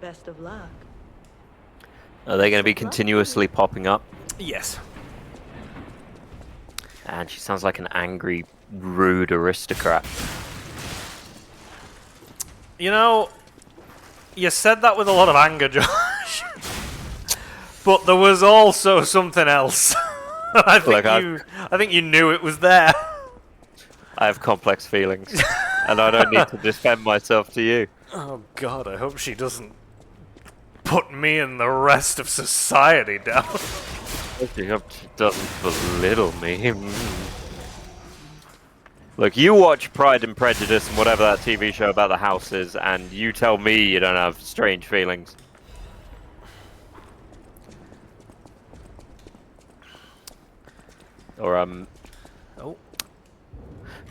best of luck. Are they going to be continuously popping up? Yes. And she sounds like an angry, rude aristocrat. You know, you said that with a lot of anger, Josh. But there was also something else. I think you knew it was there. I have complex feelings, and I don't need to defend myself to you. Oh God, I hope she doesn't put me and the rest of society down. I hope she doesn't belittle me. Look, you watch Pride and Prejudice and whatever that TV show about the house is, and you tell me you don't have strange feelings. Or, Oh.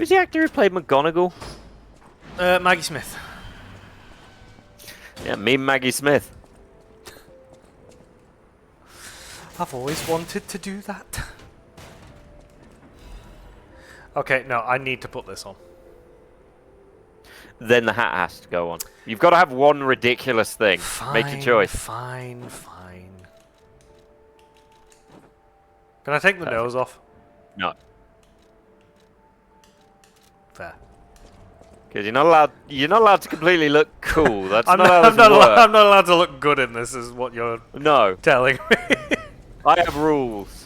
Who's the actor who played McGonagall? Maggie Smith. Yeah, me and Maggie Smith. I've always wanted to do that. Okay, no, I need to put this on. Then the hat has to go on. You've got to have one ridiculous thing. Make your choice. Fine. Can I take the nose off? No. Fair. Because you're not allowed. You're not allowed to completely look cool. That's I'm not how this works. I'm not allowed to look good in this, is what you're telling me. I have rules.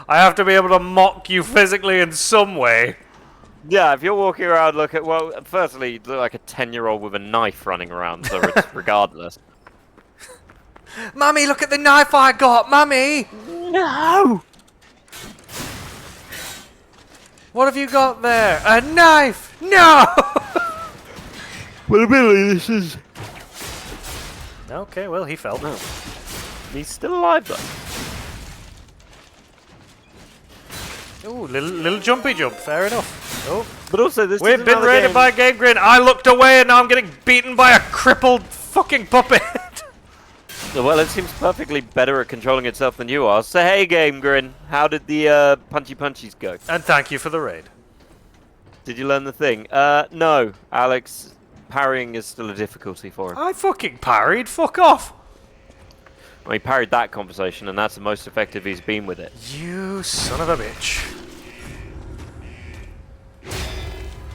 I have to be able to mock you physically in some way. Yeah, if you're walking around, well, firstly, you look like a 10-year-old with a knife running around, so it's regardless. Mummy, look at the knife I got, Mummy! No! What have you got there? A knife! No! Well, Billy, this is... Okay, well, he fell. No. He's still alive, though. Ooh, little jumpy jump, fair enough. Oh. But also, this We've been raided by Game Grin. I looked away and now I'm getting beaten by a crippled fucking puppet. Well, it seems perfectly better at controlling itself than you are. So, hey, Game Grin, how did the punchy punchies go? And thank you for the raid. Did you learn the thing? No, Alex. Parrying is still a difficulty for him. I fucking parried. Fuck off. Well, he parried that conversation, and that's the most effective he's been with it. You son of a bitch.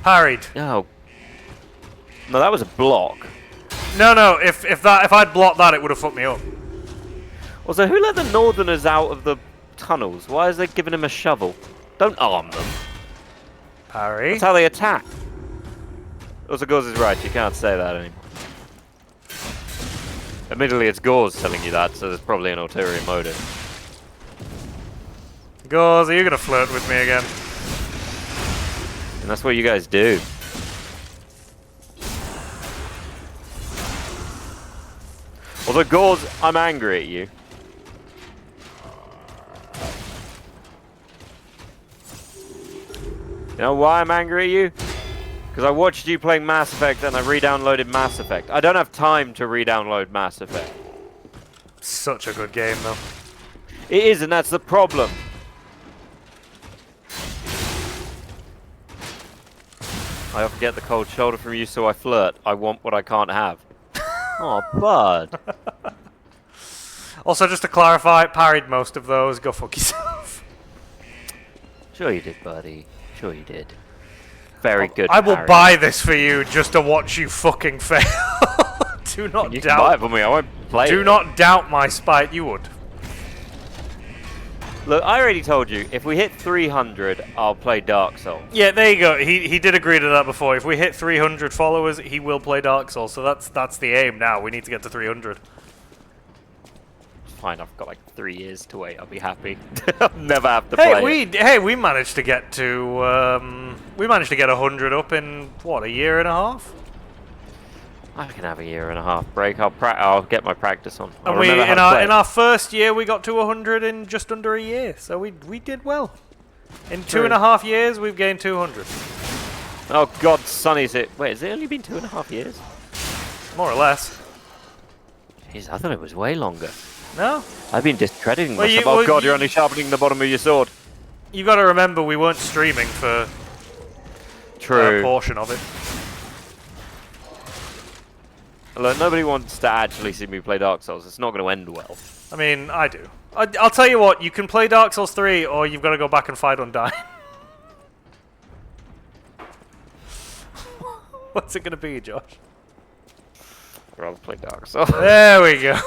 Parried. Oh. No, that was a block. No, if I'd blocked that, it would have fucked me up. Also, who let the Northerners out of the tunnels? Why is they giving him a shovel? Don't arm them. Parry. That's how they attack. Also, Gauze is right, you can't say that anymore. Admittedly, it's Gauze telling you that, so there's probably an ulterior motive. Gauze, are you gonna flirt with me again? And that's what you guys do. Although, Gauze, I'm angry at you. You know why I'm angry at you? Because I watched you playing Mass Effect and I re-downloaded Mass Effect. I don't have time to re-download Mass Effect. Such a good game, though. It is, and that's the problem. I often get the cold shoulder from you, so I flirt. I want what I can't have. Oh, bud. Also, just to clarify, parried most of those. Go fuck yourself. Sure you did, buddy. Sure you did. Very good. I will parry. buy this for you just to watch you fucking fail. Do not You doubt. can buy it for me. I won't play it. Do not doubt my spite. You would. Look, I already told you. If we hit 300, I'll play Dark Souls. Yeah, there you go. He did agree to that before. If we hit 300 followers, he will play Dark Souls. So that's the aim now. We need to get to 300. Fine, I've got like 3 years to wait. I'll be happy. I'll never have to play it. We managed to get to 100 up in what, a year and a half? I can have a year and a half break. I'll get my practice on. And we in our first year we got to 100 in just under a year. So we did well. In True. 2.5 years we've gained 200. Oh God, Sonny's it. Wait, has it only been 2.5 years? More or less. Jeez, I thought it was way longer. No? I've been discrediting Well, myself. you- Oh well, God, you- you're only sharpening the bottom of your sword. You got to remember we weren't streaming for True. a portion of it. Look, nobody wants to actually see me play Dark Souls. It's not going to end well. I mean, I do. I'll tell you what, you can play Dark Souls 3 or you've got to go back and fight Undyne. What's it going to be, Josh? I'd rather play Dark Souls. There we go.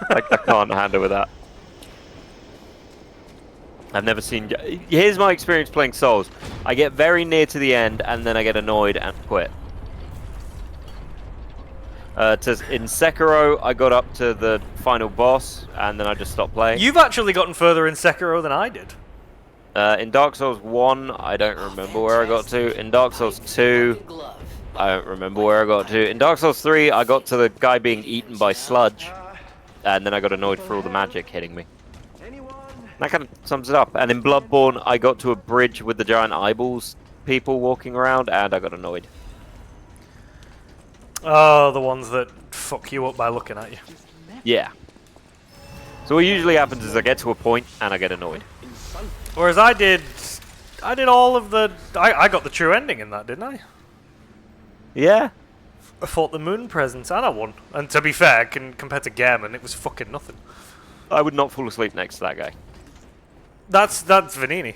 I can't handle with that. I've never seen... Here's my experience playing Souls. I get very near to the end, and then I get annoyed and quit. In Sekiro, I got up to the final boss, and then I just stopped playing. You've actually gotten further in Sekiro than I did. In Dark Souls 1, I don't remember where I got to. In Dark Souls 2, I don't remember where I got to. In Dark Souls 3, I got to the guy being eaten by sludge, and then I got annoyed for all the magic hitting me. That kind of sums it up. And in Bloodborne, I got to a bridge with the giant eyeballs people walking around, and I got annoyed. Oh, the ones that fuck you up by looking at you. Yeah. So what usually happens is I get to a point and I get annoyed. Whereas I did all of the... I got the true ending in that, didn't I? Yeah. I fought the moon presence and I won. And to be fair, compared to Gammon, it was fucking nothing. I would not fall asleep next to that guy. That's Vanini.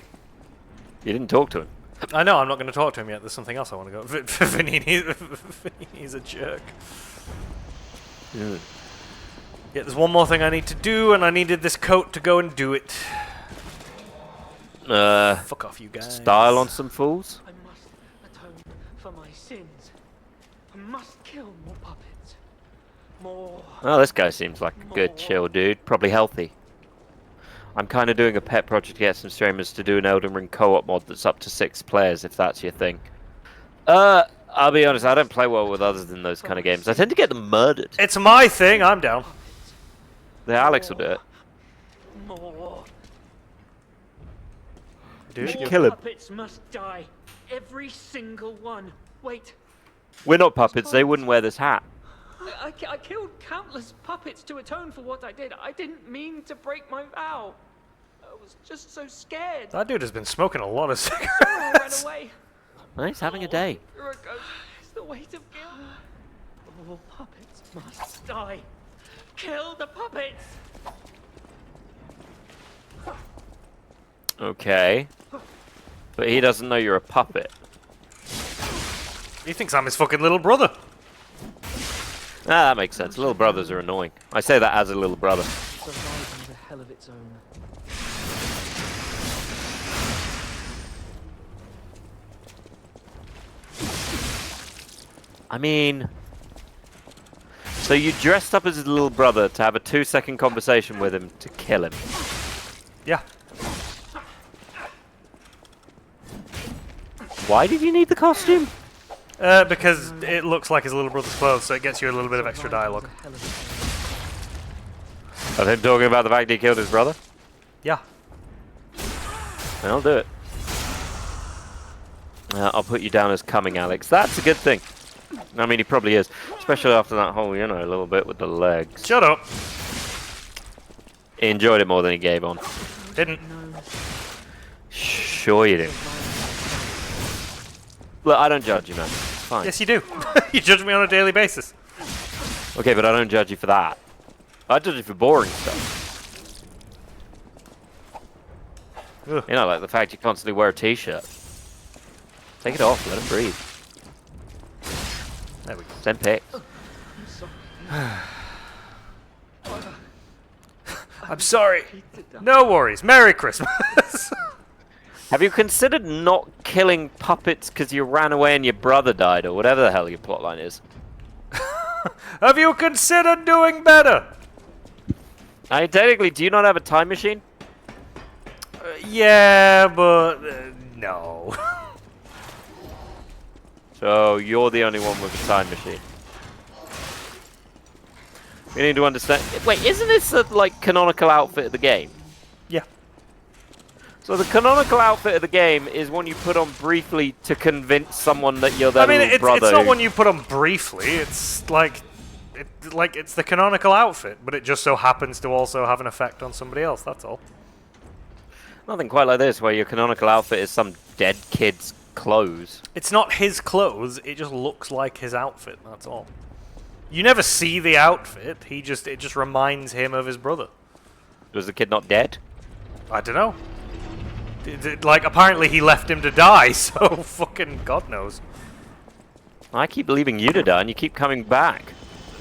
You didn't talk to him. I know, I'm not going to talk to him yet. There's something else I want to go. Vanini's a jerk. Mm. Yeah, there's one more thing I need to do, and I needed this coat to go and do it. Fuck off, you guys. Style on some fools? I must atone for my sins. I must kill more puppets. More. Oh, this guy seems like a good, chill dude. Probably healthy. I'm kind of doing a pet project to get some streamers to do an Elden Ring co-op mod that's up to 6 players, if that's your thing. I'll be honest, I don't play well with others in those kind of games. I tend to get them murdered. It's my thing, I'm down. The Alex will do it. More. You should More kill him. puppets must die. Every single one. Wait. We're not puppets, they wouldn't wear this hat. I killed countless puppets to atone for what I did. I didn't mean to break my vow. I was just so scared. That dude has been smoking a lot of So I ran cigarettes. away. He's having a day. Here it goes. It's the weight of guilt. All puppets must die. Kill the puppets. Okay. But he doesn't know you're a puppet. He thinks I'm his fucking little brother. Ah, that makes sense. Little brothers are annoying. I say that as a little brother. Surviving the hell of its own. I mean... So you dressed up as his little brother to have a 2-second conversation with him to kill him. Yeah. Why did you need the costume? Because it looks like his little brother's clothes, so it gets you a little bit of extra dialogue. Of him talking about the fact he killed his brother? Yeah. Then I'll do it. I'll put you down as coming, Alex. That's a good thing. I mean, he probably is. Especially after that whole, you know, a little bit with the legs. Shut up. He enjoyed it more than he gave on. Didn't. Sure you do. Look, I don't judge you, man. It's fine. Yes, you do. You judge me on a daily basis. Okay, but I don't judge you for that. I judge you for boring stuff. Ugh. You know, like the fact you constantly wear a t-shirt. Take it off, let him breathe. There we go. Send pics. I'm sorry. No worries. Merry Christmas. Have you considered not killing puppets because you ran away and your brother died, or whatever the hell your plotline is? Have you considered doing better? I mean, technically, do you not have a time machine? Yeah, but no. So you're the only one with a time machine. We need to understand. Wait, isn't this the like canonical outfit of the game? Yeah. So the canonical outfit of the game is one you put on briefly to convince someone that you're their little brother. It's not one you put on briefly. It's like it's the canonical outfit, but it just so happens to also have an effect on somebody else. That's all. Nothing quite like this, where your canonical outfit is some dead kid's clothes. It's not his clothes. It just looks like his outfit. That's all. You never see the outfit. It just reminds him of his brother. Was the kid not dead? I don't know. Like, apparently he left him to die, so fucking God knows. I keep leaving you to die, and you keep coming back.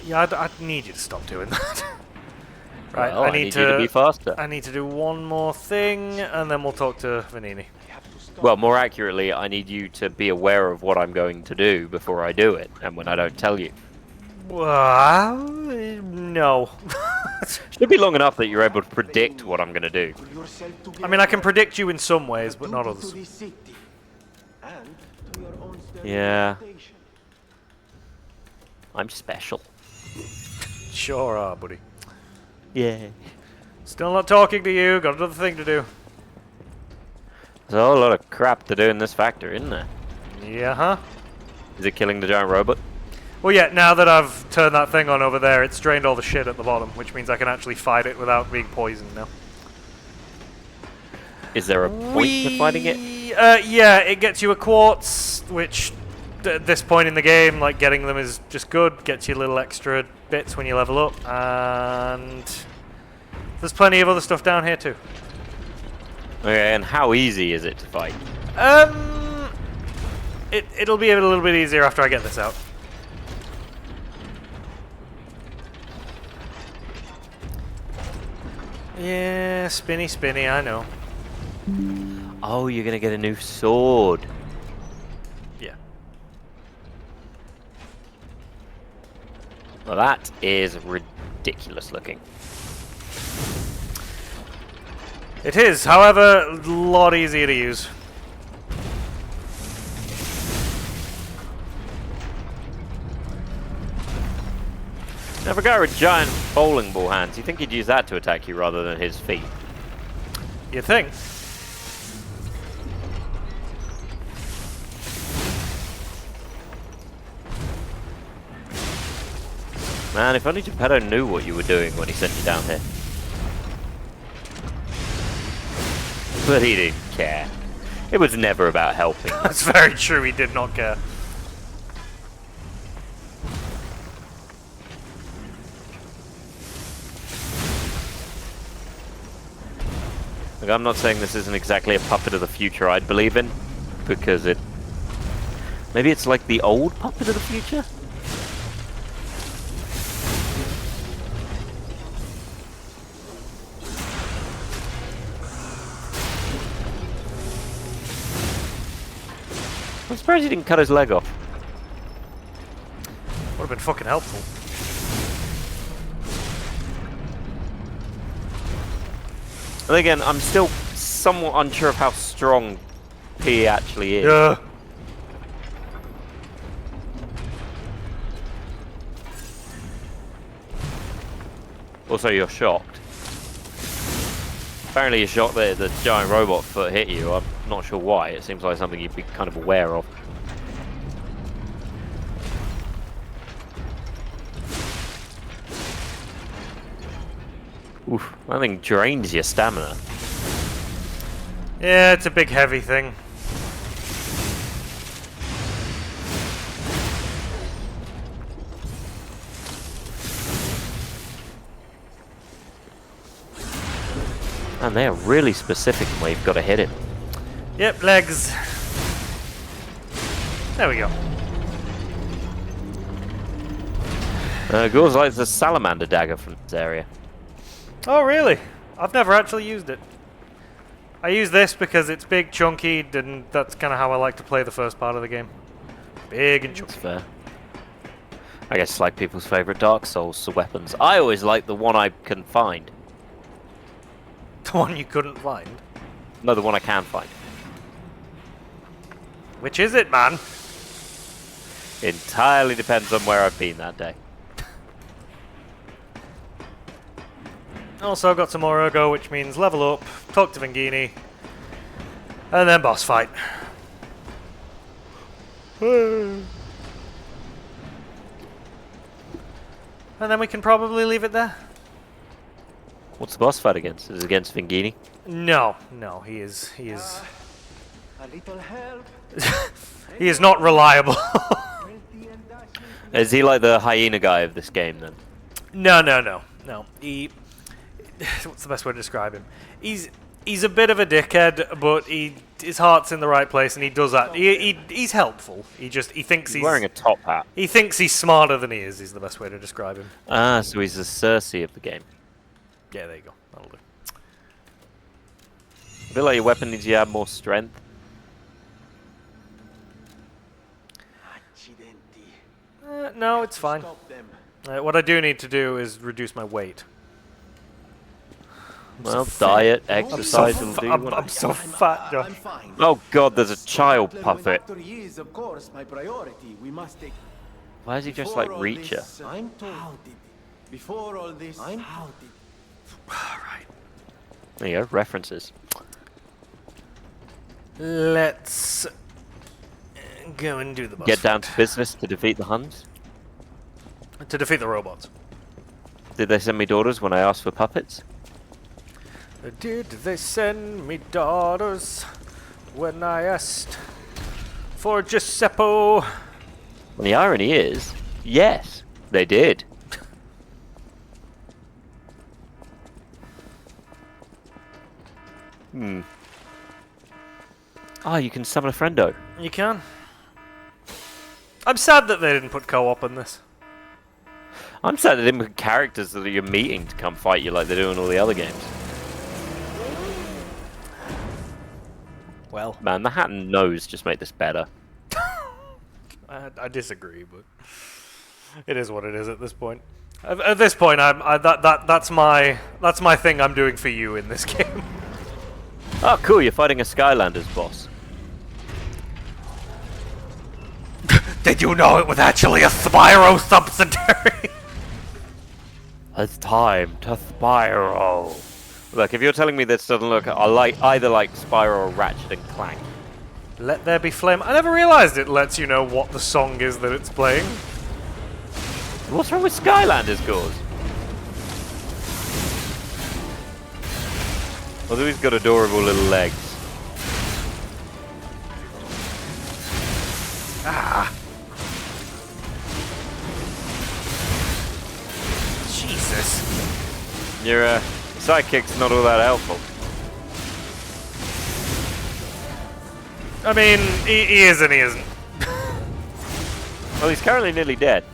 Yeah, I need you to stop doing that. Right, Well, I need you to be faster. I need to do one more thing, and then we'll talk to Vanini. Well, more accurately, I need you to be aware of what I'm going to do before I do it, and when I don't tell you. No. Should be long enough that you're able to predict what I'm going to do. I mean, I can predict you in some ways, but not others. Yeah. I'm special. Sure are, buddy. Yeah. Still not talking to you. Got another thing to do. There's a whole lot of crap to do in this factory, isn't there? Yeah, huh? Is it killing the giant robot? Well, yeah, now that I've turned that thing on over there, it's drained all the shit at the bottom, which means I can actually fight it without being poisoned now. Is there a point to fighting it? Yeah, it gets you a quartz, which at this point in the game, like, getting them is just good. Gets you little extra bits when you level up, and there's plenty of other stuff down here too. Okay, and how easy is it to fight? It'll be a little bit easier after I get this out. Yeah, spinny, spinny, I know. Oh, you're gonna get a new sword. Yeah. Well, that is ridiculous looking. It is, however, a lot easier to use. Now, if a guy with giant bowling ball hands, you think he'd use that to attack you rather than his feet? You think? Man, if only Geppetto knew what you were doing when he sent you down here. But he didn't care. It was never about helping. That's very true, he did not care. Look, I'm not saying this isn't exactly a puppet of the future I'd believe in, because it... Maybe it's like the old puppet of the future? I'm surprised he didn't cut his leg off. Would have been fucking helpful. And again, I'm still somewhat unsure of how strong P actually is. Yeah. Also, you're shocked. Apparently you're shocked that the giant robot foot hit you. I'm not sure why. It seems like something you'd be kind of aware of. Oof, that thing drains your stamina. Yeah, it's a big heavy thing. And they are really specific in where you've got to hit it. Yep, legs. There we go. Gores likes the salamander dagger from this area. Oh, really? I've never actually used it. I use this because it's big, chunky, and that's kind of how I like to play the first part of the game. Big and chunky. That's fair. I guess it's like people's favourite Dark Souls weapons. I always like the one I can find. The one you couldn't find? No, the one I can find. Which is it, man? Entirely depends on where I've been that day. Also, I've got some more ergo, which means level up, talk to Vingini, and then boss fight. And then we can probably leave it there. What's the boss fight against? Is it against Vingini? No, he is A little help. he is not reliable. Is he like the hyena guy of this game then? No. He, what's the best way to describe him? He's a bit of a dickhead, but his heart's in the right place, and he does that. He's helpful. He thinks he's wearing a top hat. He thinks he's smarter than he is. Is the best way to describe him. Ah, so he's the Cersei of the game. Yeah, there you go. That'll do. I feel like your weapon needs you to have more strength. No, it's fine. What I do need to do is reduce my weight. Well, diet, exercise will do. I'm so fat, Josh. Oh god, there's a child puppet. Why is he just like Reacher? Before all this, Right. There you go, references. Let's go and do the boss Get down fight. to business to defeat the Huns. To defeat the robots. Did they send me daughters when I asked for puppets? Did they send me daughters when I asked for Giuseppe? Well, the irony is, yes, they did. Oh, you can summon a friendo. You can. I'm sad that they didn't put co-op in this. I'm sad they didn't put characters that you're meeting to come fight you like they do in all the other games. Well, Man, the hat and nose just make this better. I disagree, but it is what it is at this point. At this point, that's my thing I'm doing for you in this game. Oh, cool! You're fighting a Skylanders boss. Did you know it was actually a Spyro subsidiary? It's time to Spyro. Look, if you're telling me this doesn't look either like Spyro or Ratchet and Clank. Let there be flame. I never realized it lets you know what the song is that it's playing. What's wrong with Skylanders, Gauze? Although he's got adorable little legs. Ah. Jesus. Your sidekick's not all that helpful. I mean, he is and he isn't. Well, he's currently nearly dead.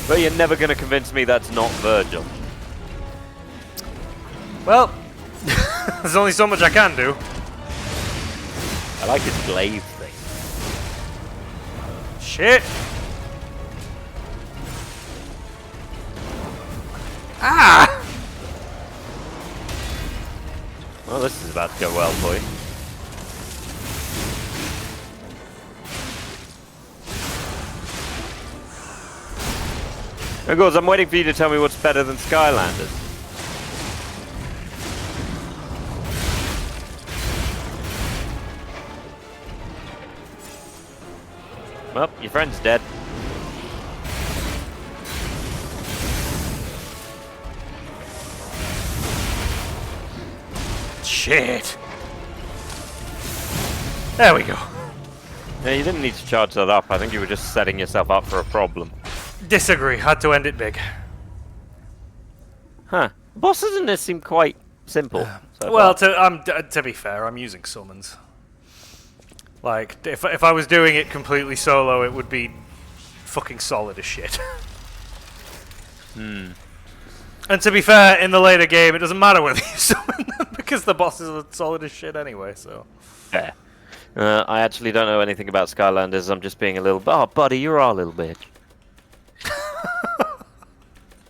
But you're never going to convince me that's not Virgil. Well, there's only so much I can do. I like his glaive thing. Shit. Ah! Well, this is about to go well for you. Of course, I'm waiting for you to tell me what's better than Skylanders. Well, your friend's dead. Shit. There we go. Yeah, you didn't need to charge that up. I think you were just setting yourself up for a problem. Disagree. Had to end it big. Huh. Bosses in this seem quite simple. So Well, far. to be fair, I'm using summons. Like, if I was doing it completely solo, it would be fucking solid as shit. Hmm. And to be fair, in the later game, it doesn't matter whether you summon them because the bosses are solid as shit anyway. So. Fair. I actually don't know anything about Skylanders. I'm just being a little. Oh, buddy, you're our little bitch.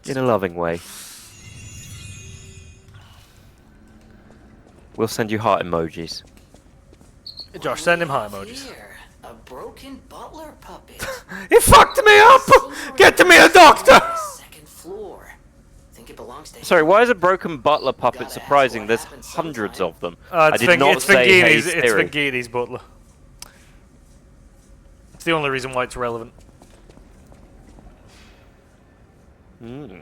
In a loving way. We'll send you heart emojis. Josh, send him high emojis. Here, a broken butler puppet. He fucked me up! Get to me a doctor! Second floor. Think it belongs to Sorry, why is a broken butler puppet surprising? There's hundreds of them. I It's did not say hey It's Siri. Vingini's butler. It's the only reason why it's relevant. Hmm.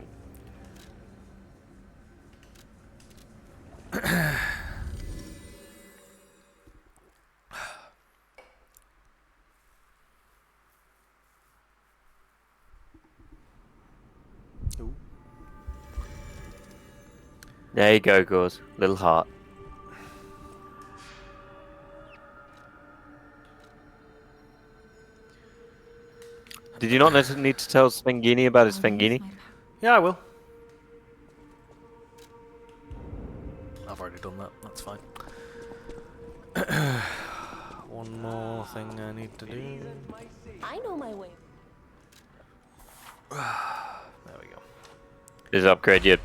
There you go, Gauze. Little heart. Did you not need to tell Svengini about his Svengini? Yeah, I will. I've already done that. That's fine. One more thing I need to do. I know my way. There we go. Just upgrade your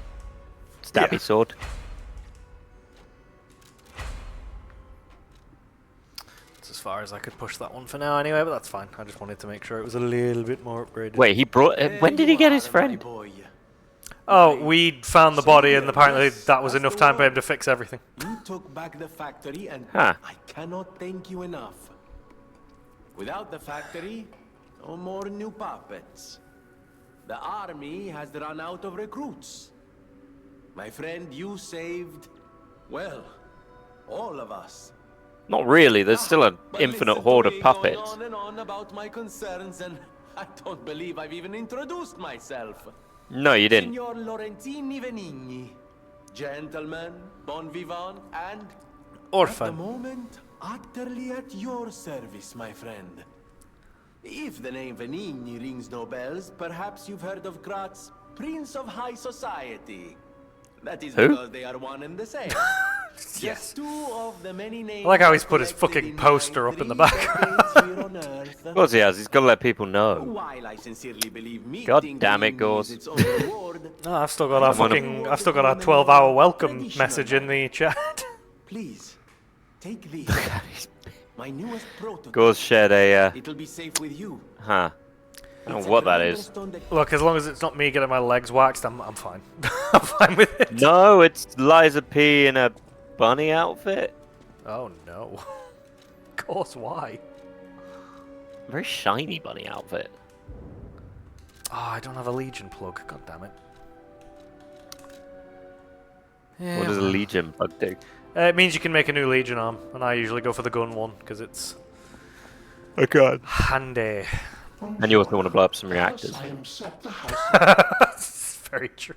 stabby sword. It's as far as I could push that one for now anyway, but that's fine. I just wanted to make sure it was a little bit more upgraded. Wait, he brought. When did he get his friend? Oh, we found the body, and apparently that was enough time for him to fix everything. You took back the factory, and Huh. I cannot thank you enough. Without the factory, no more new puppets. The army has run out of recruits. My friend, you saved, well, all of us. Not really. There's still an But infinite listen to horde of me puppets. going on and on about my concerns, and I don't believe I've even introduced myself. No, you didn't. Signor Lorenzini Venigni, gentleman, bon vivant, and at the Orphan. moment, utterly at your service, my friend. If the name Venigni rings no bells, perhaps you've heard of Graz's Prince of High Society. That is Who? because they are one and the same. Just two of the many names I like how he's put his collected fucking in poster my up in the 3 background. decades here on Earth. Of course he has. He's got to let people know. While I sincerely believe meeting God damn it, Venigni Gauze. is its own reward, No, I've still got our Someone- fucking, I've still got our 12-hour welcome message in the chat. please take this. My newest prototype. Gauze shared a. It'll be safe with you. Huh. I don't know what that is. Look, as long as it's not me getting my legs waxed, I'm fine. I'm fine with it. No, it's Liza P in a bunny outfit. Oh no. Of course, why? Very shiny bunny outfit. Oh, I don't have a Legion plug. God damn it. What does a Legion bug do? It means you can make a new Legion arm, and I usually go for the gun one because it's Okay. handy. And you also want to blow up some reactors. That's very true.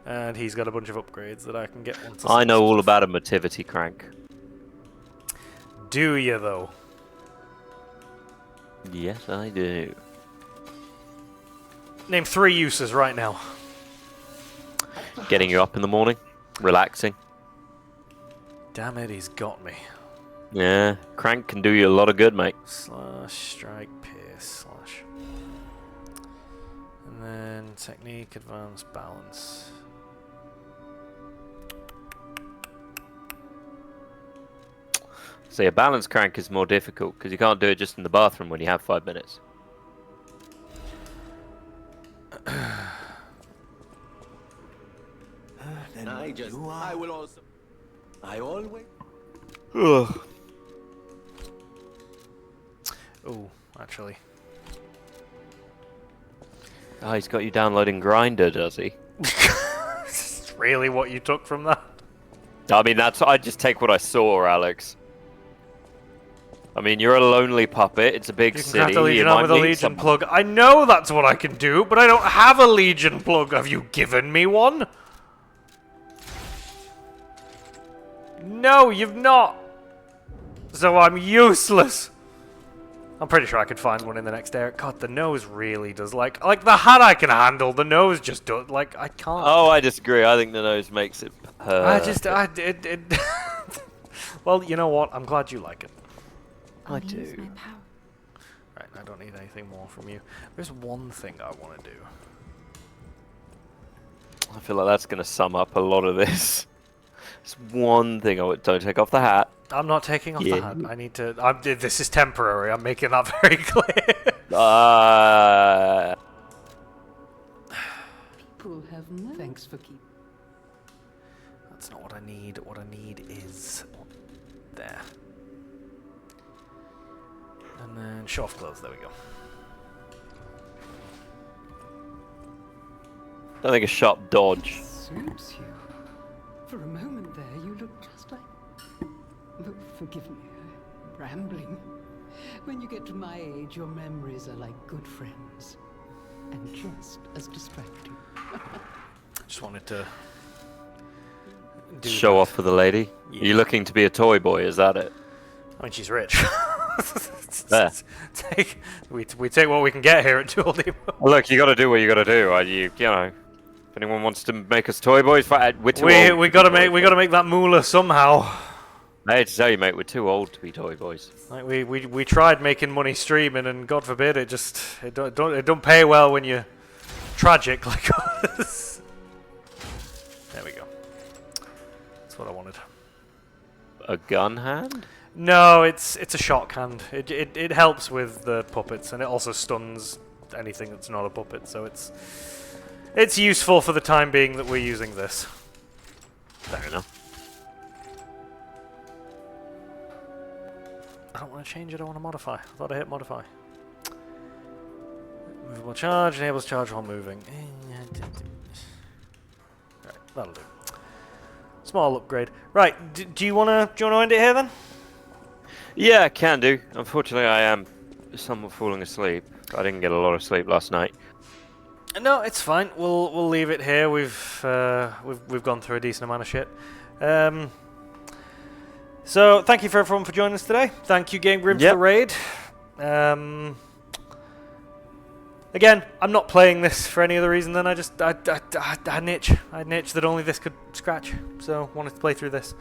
And he's got a bunch of upgrades that I can get once. I know all about a motivity crank. Do you though? Yes, I do. Name 3 uses right now. Getting you up in the morning, relaxing. Damn it, he's got me. Yeah, crank can do you a lot of good, mate. Slash, strike, pierce, slash. And then technique, advanced, balance. See, a balance crank is more difficult because you can't do it just in the bathroom when you have 5 minutes. I will also. I always. Ugh. Oh, actually. Oh, he's got you downloading Grinder, does he? Is really what you took from that? I mean, I just take what I saw, Alex. I mean, you're a lonely puppet. It's a big You can city. craft a You Legion might arm with a need Legion someone. plug. I know that's what I can do, but I don't have a Legion plug. Have you given me one? No, you've not. So I'm useless. I'm pretty sure I could find one in the next area. God, the nose really does like the hat I can handle. The nose just does I can't. Oh, I disagree. I think the nose makes it perfect. Well, you know what? I'm glad you like it. I do. Right, I don't need anything more from you. There's one thing I want to do. I feel like that's going to sum up a lot of this. There's one thing I would don't take off the hat. I'm not taking off the hat. I need to. This is temporary. I'm making that very clear. People have no thanks for keeping. That's not what I need. What I need is there. And then show off clothes. There we go. I think a sharp dodge. Suits you. For a moment there, you looked just like... Oh, forgive me, I'm rambling. When you get to my age, your memories are like good friends. And just as distracting. Just wanted to do Show that. off for the lady. Yeah. You looking to be a toy boy? Is that it? I mean, she's rich. There. We take what we can get here at Dual Demo. Look, you got to do what you got to do. You know, if anyone wants to make us toy boys, we're too old. We gotta make that moolah somehow. I hate to tell you, mate, we're too old to be toy boys. Like we tried making money streaming, and God forbid it don't pay well when you're tragic like us. There we go. That's what I wanted. A gun hand? No, it's a shorthand. It helps with the puppets, and it also stuns anything that's not a puppet. So it's useful for the time being that we're using this. Fair enough. I don't want to change it. I want to modify. I thought I hit modify. Movable charge enables charge while moving. Right, that'll do. Small upgrade. Right, do you wanna end it here then? Yeah, I can do. Unfortunately, I am somewhat falling asleep. I didn't get a lot of sleep last night. No, it's fine. We'll leave it here. We've gone through a decent amount of shit. So thank you for everyone for joining us today. Thank you, Game Grim, for the raid. Again, I'm not playing this for any other reason than I had an itch. I had an itch that only this could scratch. So wanted to play through this.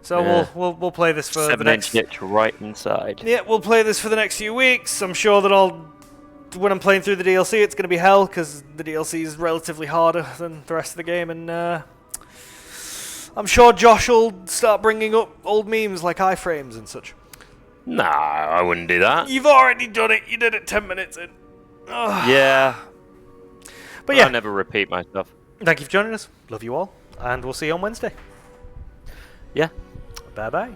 So we'll play this for the next 7-inch itch right inside. Yeah, we'll play this for the next few weeks. I'm sure that when I'm playing through the DLC, it's going to be hell because the DLC is relatively harder than the rest of the game, and I'm sure Josh will start bringing up old memes like iframes and such. Nah, I wouldn't do that. You've already done it. You did it 10 minutes in. Ugh. Yeah. But yeah. I'll never repeat myself. Thank you for joining us. Love you all. And we'll see you on Wednesday. Yeah. Bye-bye.